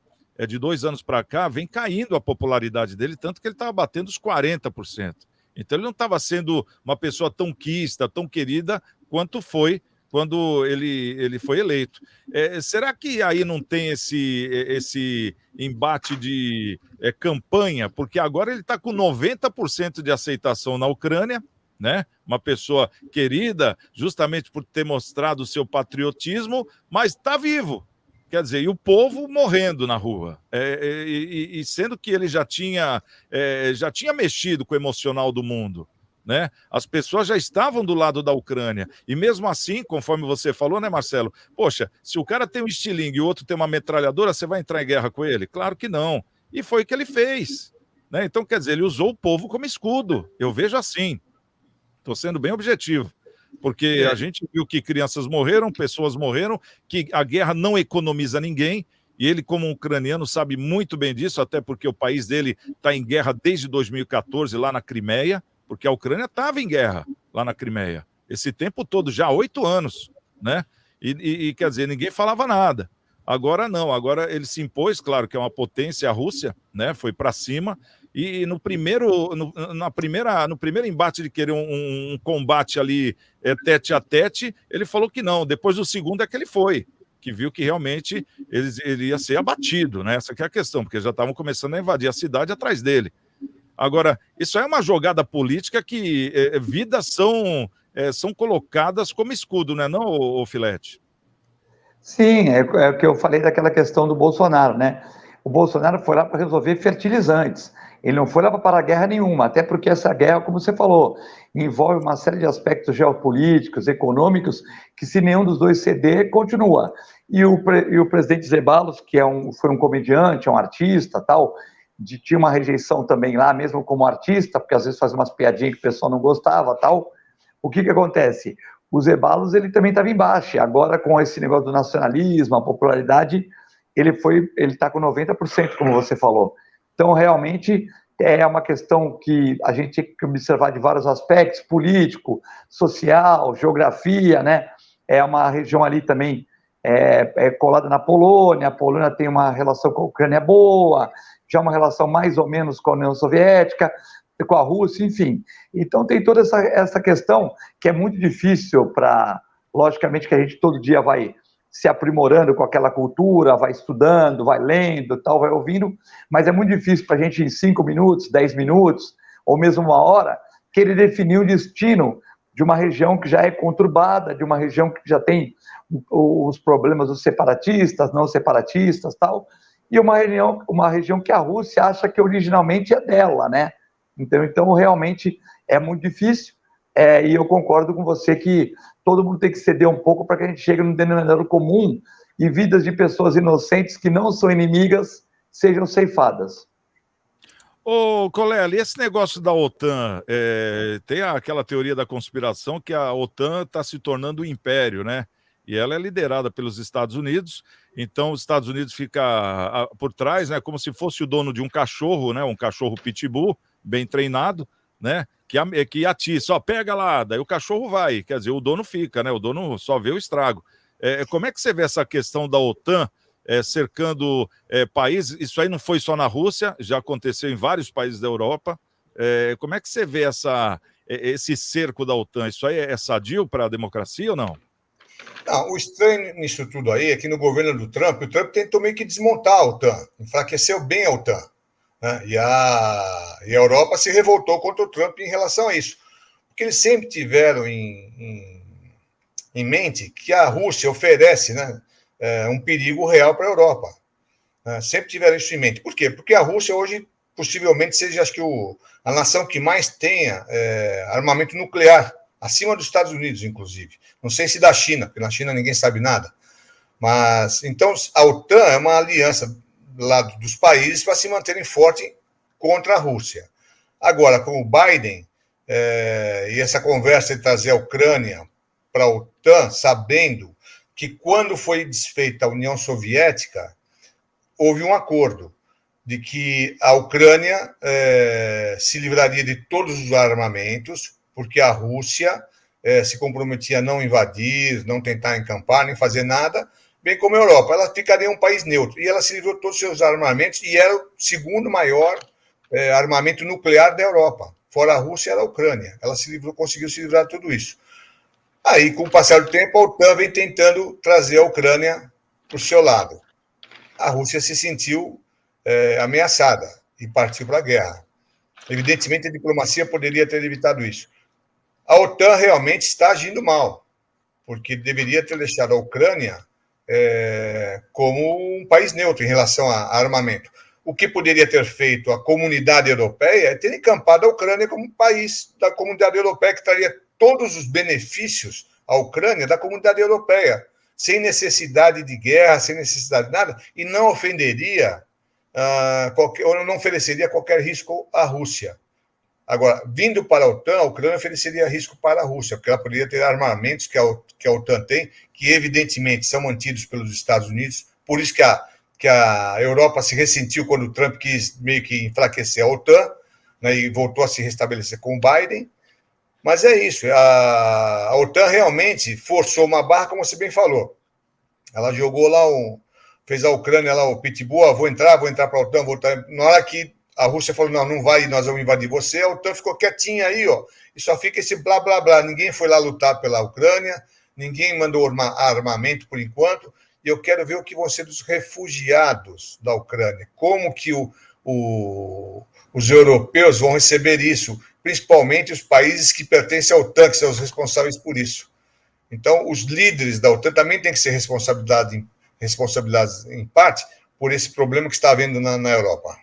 S2: de 2 anos para cá, vem caindo a popularidade dele, tanto que ele estava batendo os 40%. Então, ele não estava sendo uma pessoa tão quista, tão querida, quanto foi quando ele foi eleito. Será que aí não tem esse embate de campanha? Porque agora ele está com 90% de aceitação na Ucrânia, né? Uma pessoa querida, justamente por ter mostrado o seu patriotismo, mas está vivo. Quer dizer, e o povo morrendo na rua. E sendo que ele já tinha mexido com o emocional do mundo, né? As pessoas já estavam do lado da Ucrânia. E mesmo assim, conforme você falou, né, Marcelo? Poxa, se o cara tem um estilingue e o outro tem uma metralhadora, você vai entrar em guerra com ele? Claro que não. E foi o que ele fez. Né? Então, quer dizer, ele usou o povo como escudo. Eu vejo assim. Estou sendo bem objetivo. Porque a gente viu que crianças morreram, pessoas morreram, que a guerra não economiza ninguém, e ele, como um ucraniano, sabe muito bem disso, até porque o país dele está em guerra desde 2014, lá na Crimeia, porque a Ucrânia estava em guerra lá na Crimeia. Esse tempo todo, já há 8 anos, né? E quer dizer, ninguém falava nada. Agora não, agora ele se impôs, claro que é uma potência, a Rússia, né? Foi para cima. E no primeiro embate de querer um combate ali tete a tete, ele falou que não. Depois do segundo é que ele foi, que viu que realmente ele ia ser abatido, né? Essa que é a questão, porque já estavam começando a invadir a cidade atrás dele. Agora, isso é uma jogada política que vidas são colocadas como escudo, né, não, ô Filete?
S4: Sim, é o que eu falei daquela questão do Bolsonaro, né? O Bolsonaro foi lá para resolver fertilizantes. Ele não foi lá para parar guerra nenhuma, até porque essa guerra, como você falou, envolve uma série de aspectos geopolíticos, econômicos, que se nenhum dos dois ceder, continua. E o presidente Zeballos, que foi um comediante, um artista, tal, tinha uma rejeição também lá, mesmo como artista, porque às vezes fazia umas piadinhas que o pessoal não gostava, tal. O que acontece? O Zeballos, ele também estava embaixo. Agora, com esse negócio do nacionalismo, a popularidade, ele está com 90%, como você falou. Então, realmente, é uma questão que a gente tem que observar de vários aspectos, político, social, geografia, né? É uma região ali também colada na Polônia, a Polônia tem uma relação com a Ucrânia boa, já uma relação mais ou menos com a União Soviética, com a Rússia, enfim. Então tem toda essa questão que é muito difícil para... Logicamente que a gente todo dia vai se aprimorando com aquela cultura, vai estudando, vai lendo, tal, vai ouvindo, mas é muito difícil para a gente em 5 minutos, 10 minutos, ou mesmo 1 hora, querer definir o destino de uma região que já é conturbada, de uma região que já tem os problemas dos separatistas, não separatistas, tal, e uma região que a Rússia acha que originalmente é dela, né? Então realmente é muito difícil, e eu concordo com você que todo mundo tem que ceder um pouco para que a gente chegue no denominador comum e vidas de pessoas inocentes que não são inimigas sejam ceifadas.
S2: Ô, Colela, e esse negócio da OTAN, tem aquela teoria da conspiração que a OTAN está se tornando um império, né? E ela é liderada pelos Estados Unidos, então os Estados Unidos fica por trás, né? Como se fosse o dono de um cachorro, né? Um cachorro pitbull, bem treinado, né? Que atiça, ó, pega lá, daí o cachorro vai, quer dizer, o dono fica, né? O dono só vê o estrago. Como é que você vê essa questão da OTAN cercando países? Isso aí não foi só na Rússia, já aconteceu em vários países da Europa. Como é que você vê esse cerco da OTAN? Isso aí é sadio para a democracia ou não?
S5: Não, o estranho nisso tudo aí é que no governo do Trump, o Trump tentou meio que desmontar a OTAN, enfraqueceu bem a OTAN. Né? E a Europa se revoltou contra o Trump em relação a isso. Porque eles sempre tiveram em mente que a Rússia oferece, né, um perigo real para a Europa. Né? Sempre tiveram isso em mente. Por quê? Porque a Rússia hoje possivelmente seja, acho que, a nação que mais tenha armamento nuclear, acima dos Estados Unidos, inclusive. Não sei se da China, porque na China ninguém sabe nada. Mas, então, a OTAN é uma aliança do lado dos países para se manterem fortes contra a Rússia. Agora, com o Biden e essa conversa de trazer a Ucrânia para a OTAN, sabendo que quando foi desfeita a União Soviética, houve um acordo de que a Ucrânia se livraria de todos os armamentos, porque a Rússia se comprometia a não invadir, não tentar encampar, nem fazer nada, bem como a Europa. Ela ficaria um país neutro. E ela se livrou de todos os seus armamentos e era o segundo maior armamento nuclear da Europa. Fora a Rússia, era a Ucrânia. Ela conseguiu se livrar de tudo isso. Aí, com o passar do tempo, a OTAN vem tentando trazer a Ucrânia para o seu lado. A Rússia se sentiu ameaçada e partiu para a guerra. Evidentemente, a diplomacia poderia ter evitado isso. A OTAN realmente está agindo mal, porque deveria ter deixado a Ucrânia como um país neutro em relação a armamento. O que poderia ter feito a comunidade europeia é ter encampado a Ucrânia como país da comunidade europeia, que traria todos os benefícios à Ucrânia da comunidade europeia, sem necessidade de guerra, sem necessidade de nada, e não ofenderia ou não ofereceria qualquer risco à Rússia. Agora, vindo para a OTAN, a Ucrânia ofereceria risco para a Rússia, porque ela poderia ter armamentos que a OTAN tem, que evidentemente são mantidos pelos Estados Unidos, por isso que a Europa se ressentiu quando o Trump quis meio que enfraquecer a OTAN, né, e voltou a se restabelecer com o Biden. Mas é isso, a OTAN realmente forçou uma barra, como você bem falou. Ela jogou lá, fez a Ucrânia lá, o pitbull, vou entrar para a OTAN, na hora que a Rússia falou, não vai, nós vamos invadir você, a OTAN ficou quietinha aí, ó, e só fica esse blá, blá, blá. Ninguém foi lá lutar pela Ucrânia, ninguém mandou armamento por enquanto, e eu quero ver o que vão ser dos refugiados da Ucrânia, como que os europeus vão receber isso, principalmente os países que pertencem à OTAN, que são os responsáveis por isso. Então, os líderes da OTAN também têm que ser responsabilizados em parte por esse problema que está havendo na Europa.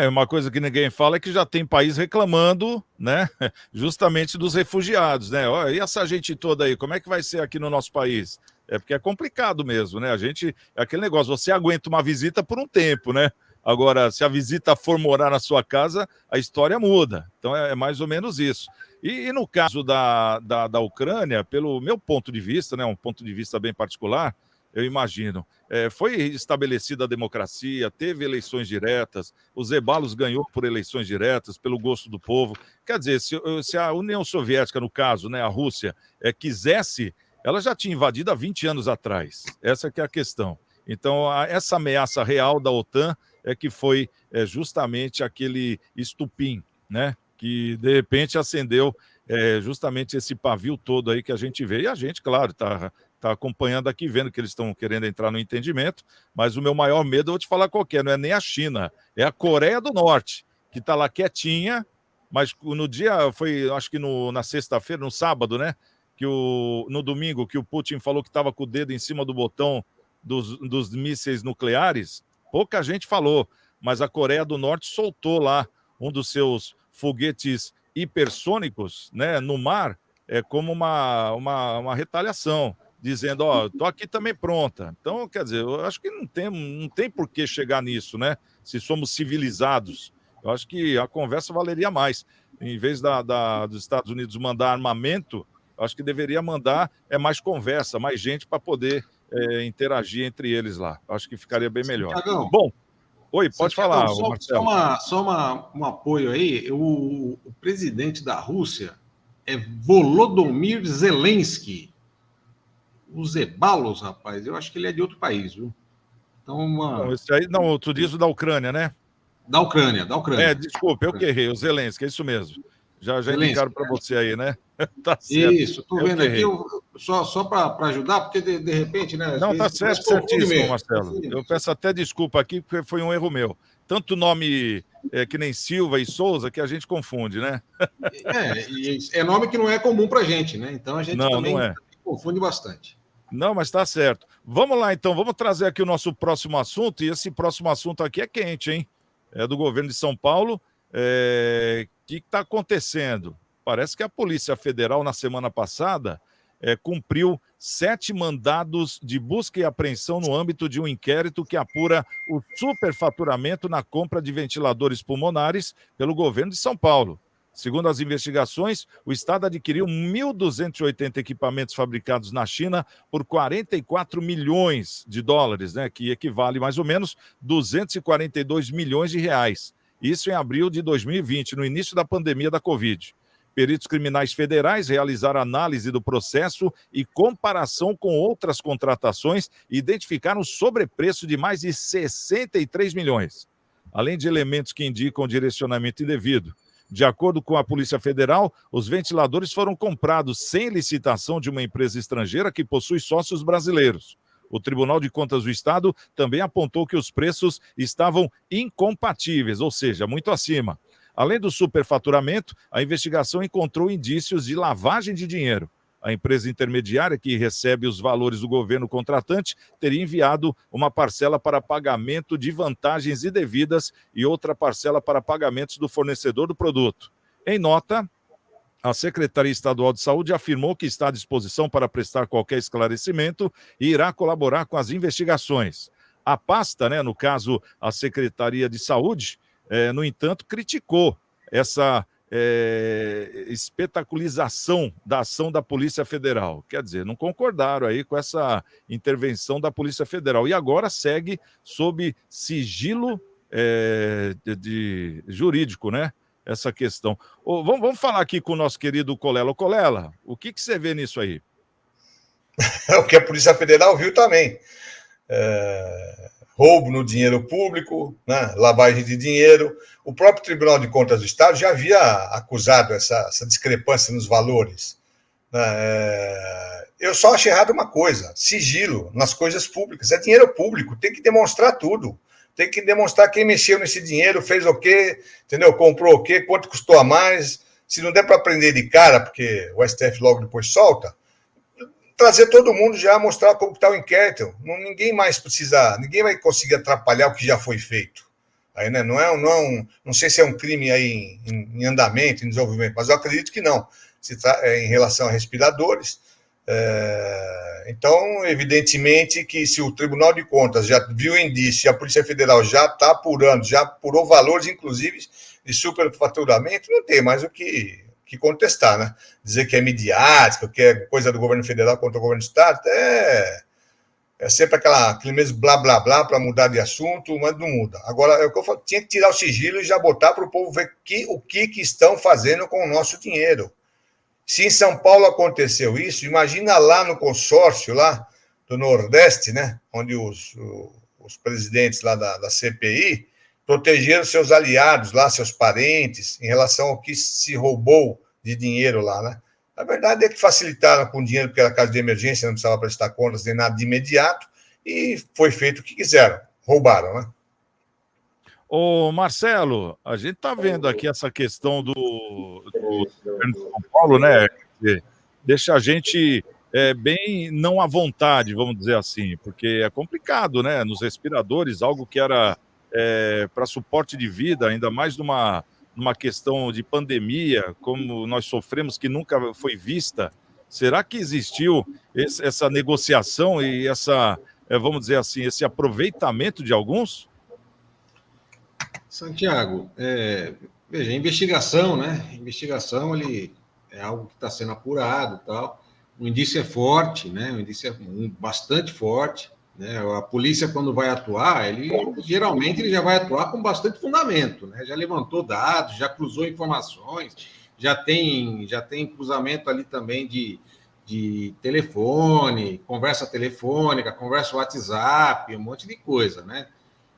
S2: Uma coisa que ninguém fala é que já tem país reclamando, né, justamente dos refugiados, né? Olha, e essa gente toda aí, como é que vai ser aqui no nosso país? Porque é complicado mesmo, né? É aquele negócio, você aguenta uma visita por um tempo, né? Agora, se a visita for morar na sua casa, a história muda. Então, é mais ou menos isso. E no caso da Ucrânia, pelo meu ponto de vista, né, um ponto de vista bem particular, eu imagino, foi estabelecida a democracia, teve eleições diretas, o Zeballos ganhou por eleições diretas, pelo gosto do povo. Quer dizer, se a União Soviética, no caso, né, a Rússia, quisesse, ela já tinha invadido há 20 anos atrás. Essa que é a questão. Então, essa ameaça real da OTAN é que foi justamente aquele estupim, né? Que de repente acendeu justamente esse pavio todo aí que a gente vê. E a gente, claro, está acompanhando aqui, vendo que eles estão querendo entrar no entendimento, mas o meu maior medo, eu vou te falar qual que é, não é nem a China, é a Coreia do Norte, que está lá quietinha, mas no dia, foi acho que na sexta-feira, no sábado, né? No domingo, que o Putin falou que estava com o dedo em cima do botão dos mísseis nucleares, pouca gente falou, mas a Coreia do Norte soltou lá um dos seus foguetes hipersônicos, né, no mar, como uma retaliação, dizendo, ó, tô aqui também pronta. Então, quer dizer, eu acho que não tem por que chegar nisso, né? Se somos civilizados. Eu acho que a conversa valeria mais. Em vez dos Estados Unidos mandar armamento, eu acho que deveria mandar mais conversa, mais gente para poder interagir entre eles lá. Eu acho que ficaria bem melhor.
S3: Santiagão,
S2: Bom, oi, pode falar,
S3: Marcelo.
S2: Marcelo.
S3: Um apoio aí. O presidente da Rússia é Volodymyr Zelensky. O Zeballos, rapaz, eu acho que ele é de outro país, viu? Então,
S2: Não, esse aí, não, tu diz o da Ucrânia, né?
S3: Da Ucrânia.
S2: Desculpa, eu que errei, o Zelensky, é isso mesmo. Já indicaram para você aí, né? Tá certo.
S3: Isso, estou vendo aqui, só para ajudar, porque de repente, né?
S2: Não, tá certo, certíssimo, Marcelo. Eu peço até desculpa aqui, porque foi um erro meu. Tanto nome que nem Silva e Souza que a gente confunde, né?
S3: É nome que não é comum para a gente, né? Então a gente também confunde bastante.
S2: Não, mas tá certo. Vamos lá, então, vamos trazer aqui o nosso próximo assunto, e esse próximo assunto aqui é quente, hein? É do governo de São Paulo. O que está acontecendo? Parece que a Polícia Federal, na semana passada, cumpriu 7 mandados de busca e apreensão no âmbito de um inquérito que apura o superfaturamento na compra de ventiladores pulmonares pelo governo de São Paulo. Segundo as investigações, o Estado adquiriu 1.280 equipamentos fabricados na China por 44 milhões de dólares, né, que equivale mais ou menos 242 milhões de reais. Isso em abril de 2020, no início da pandemia da Covid. Peritos criminais federais realizaram análise do processo e comparação com outras contratações e identificaram sobrepreço de mais de 63 milhões, além de elementos que indicam direcionamento indevido. De acordo com a Polícia Federal, os ventiladores foram comprados sem licitação de uma empresa estrangeira que possui sócios brasileiros. O Tribunal de Contas do Estado também apontou que os preços estavam incompatíveis, ou seja, muito acima. Além do superfaturamento, a investigação encontrou indícios de lavagem de dinheiro. A empresa intermediária que recebe os valores do governo contratante teria enviado uma parcela para pagamento de vantagens indevidas e outra parcela para pagamentos do fornecedor do produto. Em nota, a Secretaria Estadual de Saúde afirmou que está à disposição para prestar qualquer esclarecimento e irá colaborar com as investigações. A pasta, né, no caso a Secretaria de Saúde, no entanto, criticou essa espetaculização da ação da Polícia Federal. Quer dizer, não concordaram aí com essa intervenção da Polícia Federal. E agora segue sob sigilo jurídico, né? Essa questão. Vamos falar aqui com o nosso querido Colela. Ô, Colela, o que você vê nisso aí?
S5: É o que a Polícia Federal viu também. Roubo no dinheiro público, né? Lavagem de dinheiro. O próprio Tribunal de Contas do Estado já havia acusado essa discrepância nos valores. Eu só acho errado uma coisa: sigilo nas coisas públicas. É dinheiro público, tem que demonstrar tudo. Tem que demonstrar quem mexeu nesse dinheiro, fez o quê, entendeu? Comprou o quê, quanto custou a mais. Se não der para prender de cara, porque o STF logo depois solta, trazer todo mundo já, mostrar como está o inquérito. Ninguém vai conseguir atrapalhar o que já foi feito. Aí, né, não sei se é um crime aí em andamento, em desenvolvimento, mas eu acredito que não. Em relação a respiradores. Então, evidentemente que se o Tribunal de Contas já viu indício e a Polícia Federal já está apurando, já apurou valores, inclusive, de superfaturamento, não tem mais o que contestar, né? Dizer que é midiático, que é coisa do governo federal contra o governo do Estado, é sempre aquele mesmo blá, blá, blá para mudar de assunto, mas não muda. Agora, é o que eu falo, tinha que tirar o sigilo e já botar para o povo ver o que estão fazendo com o nosso dinheiro. Se em São Paulo aconteceu isso, imagina lá no consórcio lá do Nordeste, né, onde os presidentes lá da CPI protegeram seus aliados lá, seus parentes, em relação ao que se roubou de dinheiro lá, né? A verdade é que facilitaram com dinheiro, porque era caso de emergência, não precisava prestar contas nem nada de imediato, e foi feito o que quiseram, roubaram, né?
S2: Ô, Marcelo, a gente está vendo aqui essa questão do governo de São Paulo, né? Deixa a gente bem não à vontade, vamos dizer assim, porque é complicado, né? Nos respiradores, algo que era para suporte de vida, ainda mais numa questão de pandemia, como nós sofremos, que nunca foi vista. Será que existiu essa negociação e vamos dizer assim, esse aproveitamento de alguns?
S3: Santiago, veja, investigação, né? Investigação, ele é algo que está sendo apurado e tal. O indício é forte, né? O indício é bastante forte, né? A polícia, quando vai atuar, geralmente ele já vai atuar com bastante fundamento, né? Já levantou dados, já cruzou informações, já tem cruzamento ali também de telefone, conversa telefônica, conversa WhatsApp, um monte de coisa, né?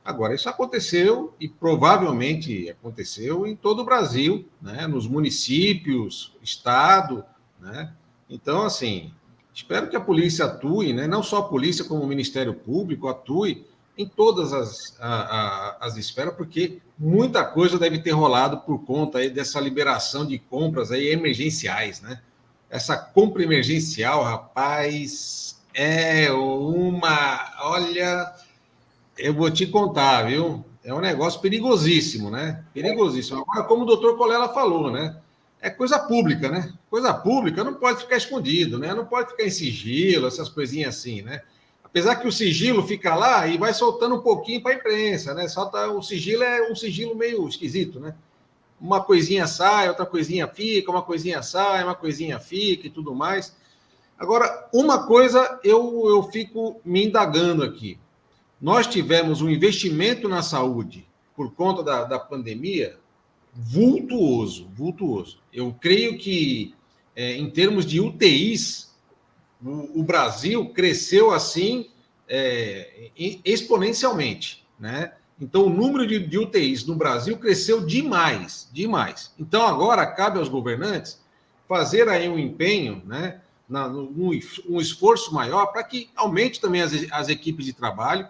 S3: Agora, isso aconteceu e provavelmente aconteceu em todo o Brasil, né? Nos municípios, estado, né? Então, assim, espero que a polícia atue, né? Não só a polícia, como o Ministério Público atue em todas as esferas, porque muita coisa deve ter rolado por conta aí dessa liberação de compras aí emergenciais, né? Essa compra emergencial, rapaz, olha, eu vou te contar, viu? É um negócio perigosíssimo, né? Perigosíssimo. Agora, como o doutor Colela falou, né? É coisa pública, né? Coisa pública não pode ficar escondido, né? Não pode ficar em sigilo, essas coisinhas assim, né? Apesar que o sigilo fica lá e vai soltando um pouquinho para a imprensa, né? O sigilo é um sigilo meio esquisito, né? Uma coisinha sai, outra coisinha fica, uma coisinha sai, uma coisinha fica e tudo mais. Agora, uma coisa eu fico me indagando aqui. Nós tivemos um investimento na saúde por conta da pandemia vultuoso. Eu creio que, em termos de UTIs, o Brasil cresceu assim exponencialmente, né? Então, o número de UTIs no Brasil cresceu demais. Então, agora cabe aos governantes fazer aí um empenho, né? Um esforço maior para que aumente também as equipes de trabalho,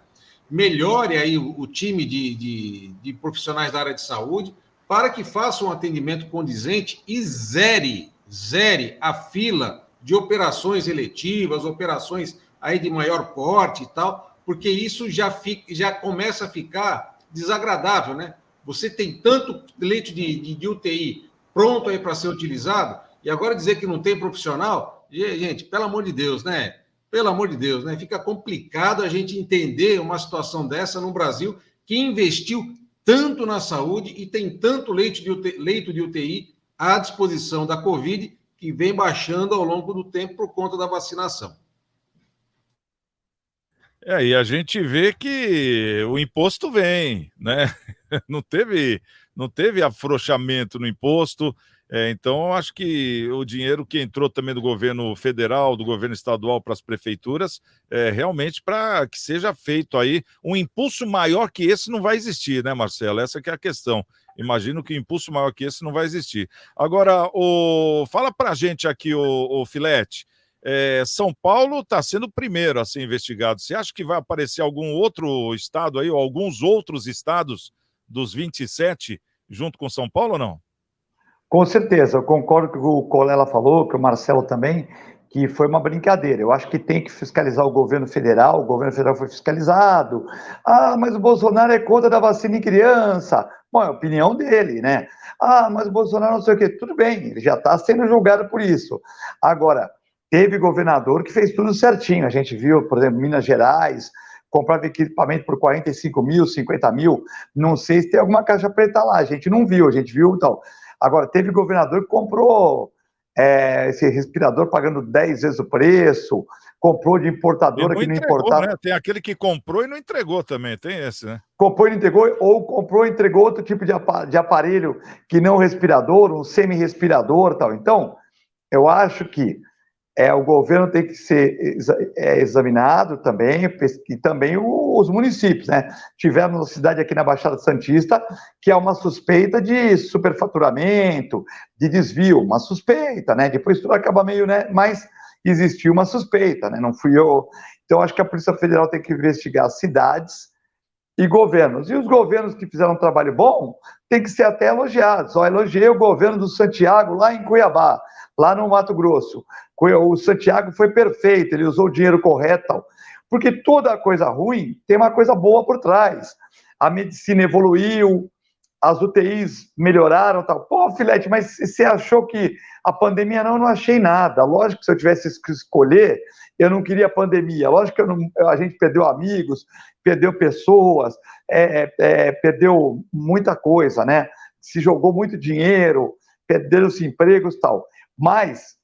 S3: melhore aí o time de profissionais da área de saúde, para que façam um atendimento condizente e zere a fila de operações eletivas, operações aí de maior porte e tal, porque isso já começa a ficar desagradável, né? Você tem tanto leito de UTI pronto aí para ser utilizado, e agora dizer que não tem profissional, gente, pelo amor de Deus, né? Pelo amor de Deus, né? Fica complicado a gente entender uma situação dessa no Brasil, que investiu tanto na saúde e tem tanto leito de UTI à disposição da Covid, que vem baixando ao longo do tempo por conta da vacinação.
S2: E a gente vê que o imposto vem, né? Não teve afrouxamento no imposto. Então, eu acho que o dinheiro que entrou também do governo federal, do governo estadual para as prefeituras, realmente para que seja feito aí um impulso maior que esse não vai existir, né, Marcelo? Essa que é a questão. Imagino que impulso maior que esse não vai existir. Agora, fala para a gente aqui, o Filete, São Paulo está sendo o primeiro a ser investigado. Você acha que vai aparecer algum outro estado aí, ou alguns outros estados dos 27 junto com São Paulo ou não?
S4: Com certeza, eu concordo com o que o Colela falou, que o Marcelo também, que foi uma brincadeira. Eu acho que tem que fiscalizar o governo federal foi fiscalizado. Ah, mas o Bolsonaro é contra da vacina em criança. Bom, é a opinião dele, né? Ah, mas o Bolsonaro não sei o quê. Tudo bem, ele já está sendo julgado por isso. Agora, teve governador que fez tudo certinho. A gente viu, por exemplo, Minas Gerais, comprava equipamento por 45 mil, 50 mil. Não sei se tem alguma caixa preta lá. A gente não viu, a gente viu então. Agora, teve governador que comprou esse respirador pagando 10 vezes o preço, comprou de importadora que não importava.
S2: Né? Tem aquele que comprou e não entregou também, tem esse, né?
S4: Comprou e não entregou, ou comprou e entregou outro tipo de aparelho que não respirador, um semi-respirador e tal. Então, eu acho que o governo tem que ser examinado também, e também os municípios, né? Tivemos uma cidade aqui na Baixada Santista que é uma suspeita de superfaturamento, de desvio, uma suspeita, né? Depois tudo acaba meio, né? Mas existiu uma suspeita, né? Não fui eu. Então, acho que a Polícia Federal tem que investigar cidades e governos. E os governos que fizeram um trabalho bom têm que ser até elogiados. Elogiei o governo do Santiago lá em Cuiabá, lá no Mato Grosso. O Santiago foi perfeito, ele usou o dinheiro correto, tal. Porque toda coisa ruim tem uma coisa boa por trás. A medicina evoluiu, as UTIs melhoraram, tal. Pô, Filete, mas você achou que a pandemia? Não achei nada. Lógico que se eu tivesse que escolher, eu não queria pandemia. Lógico que a gente perdeu amigos, perdeu pessoas, perdeu muita coisa, né? Se jogou muito dinheiro, perderam-se empregos, tal. Mas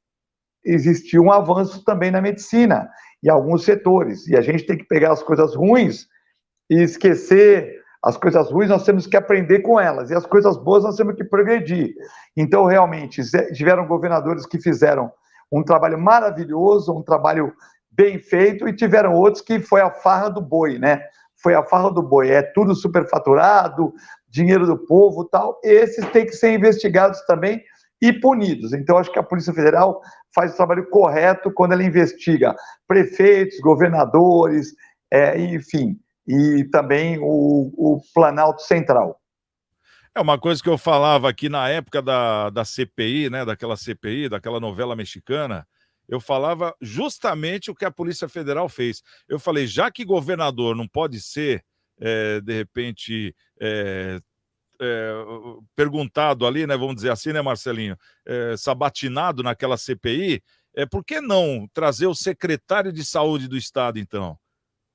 S4: existiu um avanço também na medicina, em alguns setores. E a gente tem que pegar as coisas ruins e esquecer. As coisas ruins nós temos que aprender com elas, e as coisas boas nós temos que progredir. Então, realmente, tiveram governadores que fizeram um trabalho maravilhoso, um trabalho bem feito, e tiveram outros que foi a farra do boi, né? Foi a farra do boi, é tudo superfaturado, dinheiro do povo e tal. Esses têm que ser investigados também e punidos. Então, acho que a Polícia Federal faz o trabalho correto quando ela investiga prefeitos, governadores, enfim, e também o Planalto Central.
S2: É uma coisa que eu falava aqui na época da CPI, né, daquela CPI, daquela novela mexicana, eu falava justamente o que a Polícia Federal fez. Eu falei, já que governador não pode ser, de repente, perguntado ali, né, vamos dizer assim, né, Marcelinho, sabatinado naquela CPI, por que não trazer o secretário de saúde do Estado, então?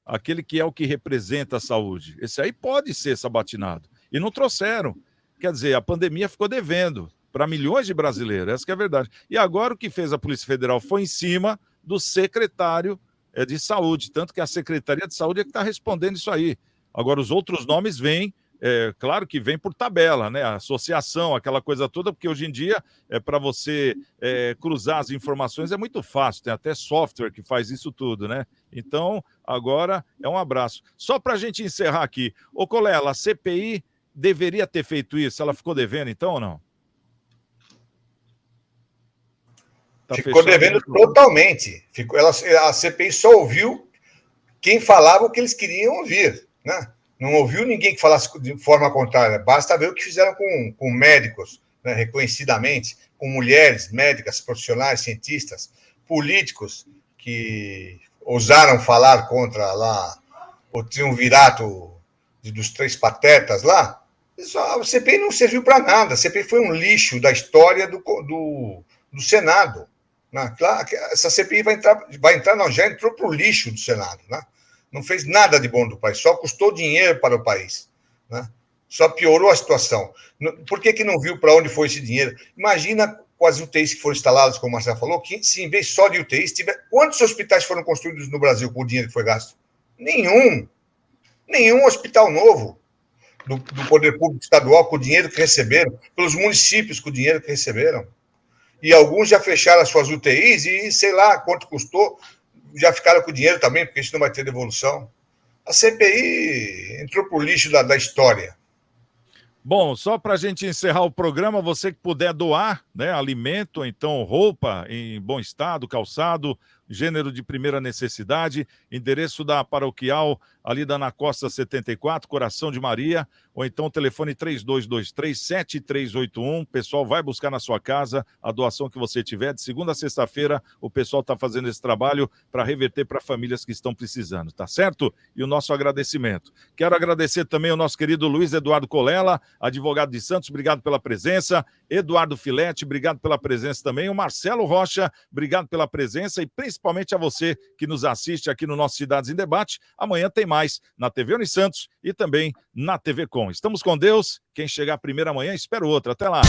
S2: Aquele que é o que representa a saúde. Esse aí pode ser sabatinado. E não trouxeram. Quer dizer, a pandemia ficou devendo para milhões de brasileiros, essa que é a verdade. E agora o que fez a Polícia Federal foi em cima do secretário de saúde, tanto que a Secretaria de Saúde é que está respondendo isso aí. Agora, os outros nomes vêm, claro que vem por tabela, né? A associação, aquela coisa toda, porque hoje em dia, para você cruzar as informações é muito fácil, tem até software que faz isso tudo, né? Então, agora é um abraço. Só para a gente encerrar aqui, ô Colela, a CPI deveria ter feito isso, ela ficou devendo então ou não?
S5: Ficou devendo totalmente. A CPI só ouviu quem falava o que eles queriam ouvir, né? Não ouviu ninguém que falasse de forma contrária. Basta ver o que fizeram com médicos, né, reconhecidamente, com mulheres, médicas, profissionais, cientistas, políticos que ousaram falar contra lá o triunvirato dos três patetas lá. A CPI não serviu para nada. A CPI foi um lixo da história do Senado. Né? Essa CPI já entrou para o lixo do Senado, né? Não fez nada de bom do país, só custou dinheiro para o país, né? Só piorou a situação. Por que não viu para onde foi esse dinheiro? Imagina com as UTIs que foram instaladas, como o Marcelo falou, que se em vez só de UTIs, quantos hospitais foram construídos no Brasil com o dinheiro que foi gasto? Nenhum hospital novo do poder público estadual com o dinheiro que receberam, pelos municípios com o dinheiro que receberam. E alguns já fecharam as suas UTIs e sei lá quanto custou, já ficaram com dinheiro também, porque isso não vai ter devolução. A CPI entrou para o lixo da história.
S2: Bom, só para a gente encerrar o programa, você que puder doar, né, alimento, então roupa em bom estado, calçado, gênero de primeira necessidade, endereço da paroquial ali da Ana Costa 74, Coração de Maria, ou então telefone 3223-7381, o pessoal vai buscar na sua casa a doação que você tiver, de segunda a sexta-feira o pessoal está fazendo esse trabalho para reverter para famílias que estão precisando, tá certo? E o nosso agradecimento. Quero agradecer também ao nosso querido Luiz Eduardo Colela, advogado de Santos, obrigado pela presença, Eduardo Filete, obrigado pela presença também, o Marcelo Rocha, obrigado pela presença e principalmente a você que nos assiste aqui no nosso Cidades em Debate. Amanhã tem mais na TV Unisantos e também na TV Com. Estamos com Deus. Quem chegar primeiro amanhã, espera o outro. Até lá.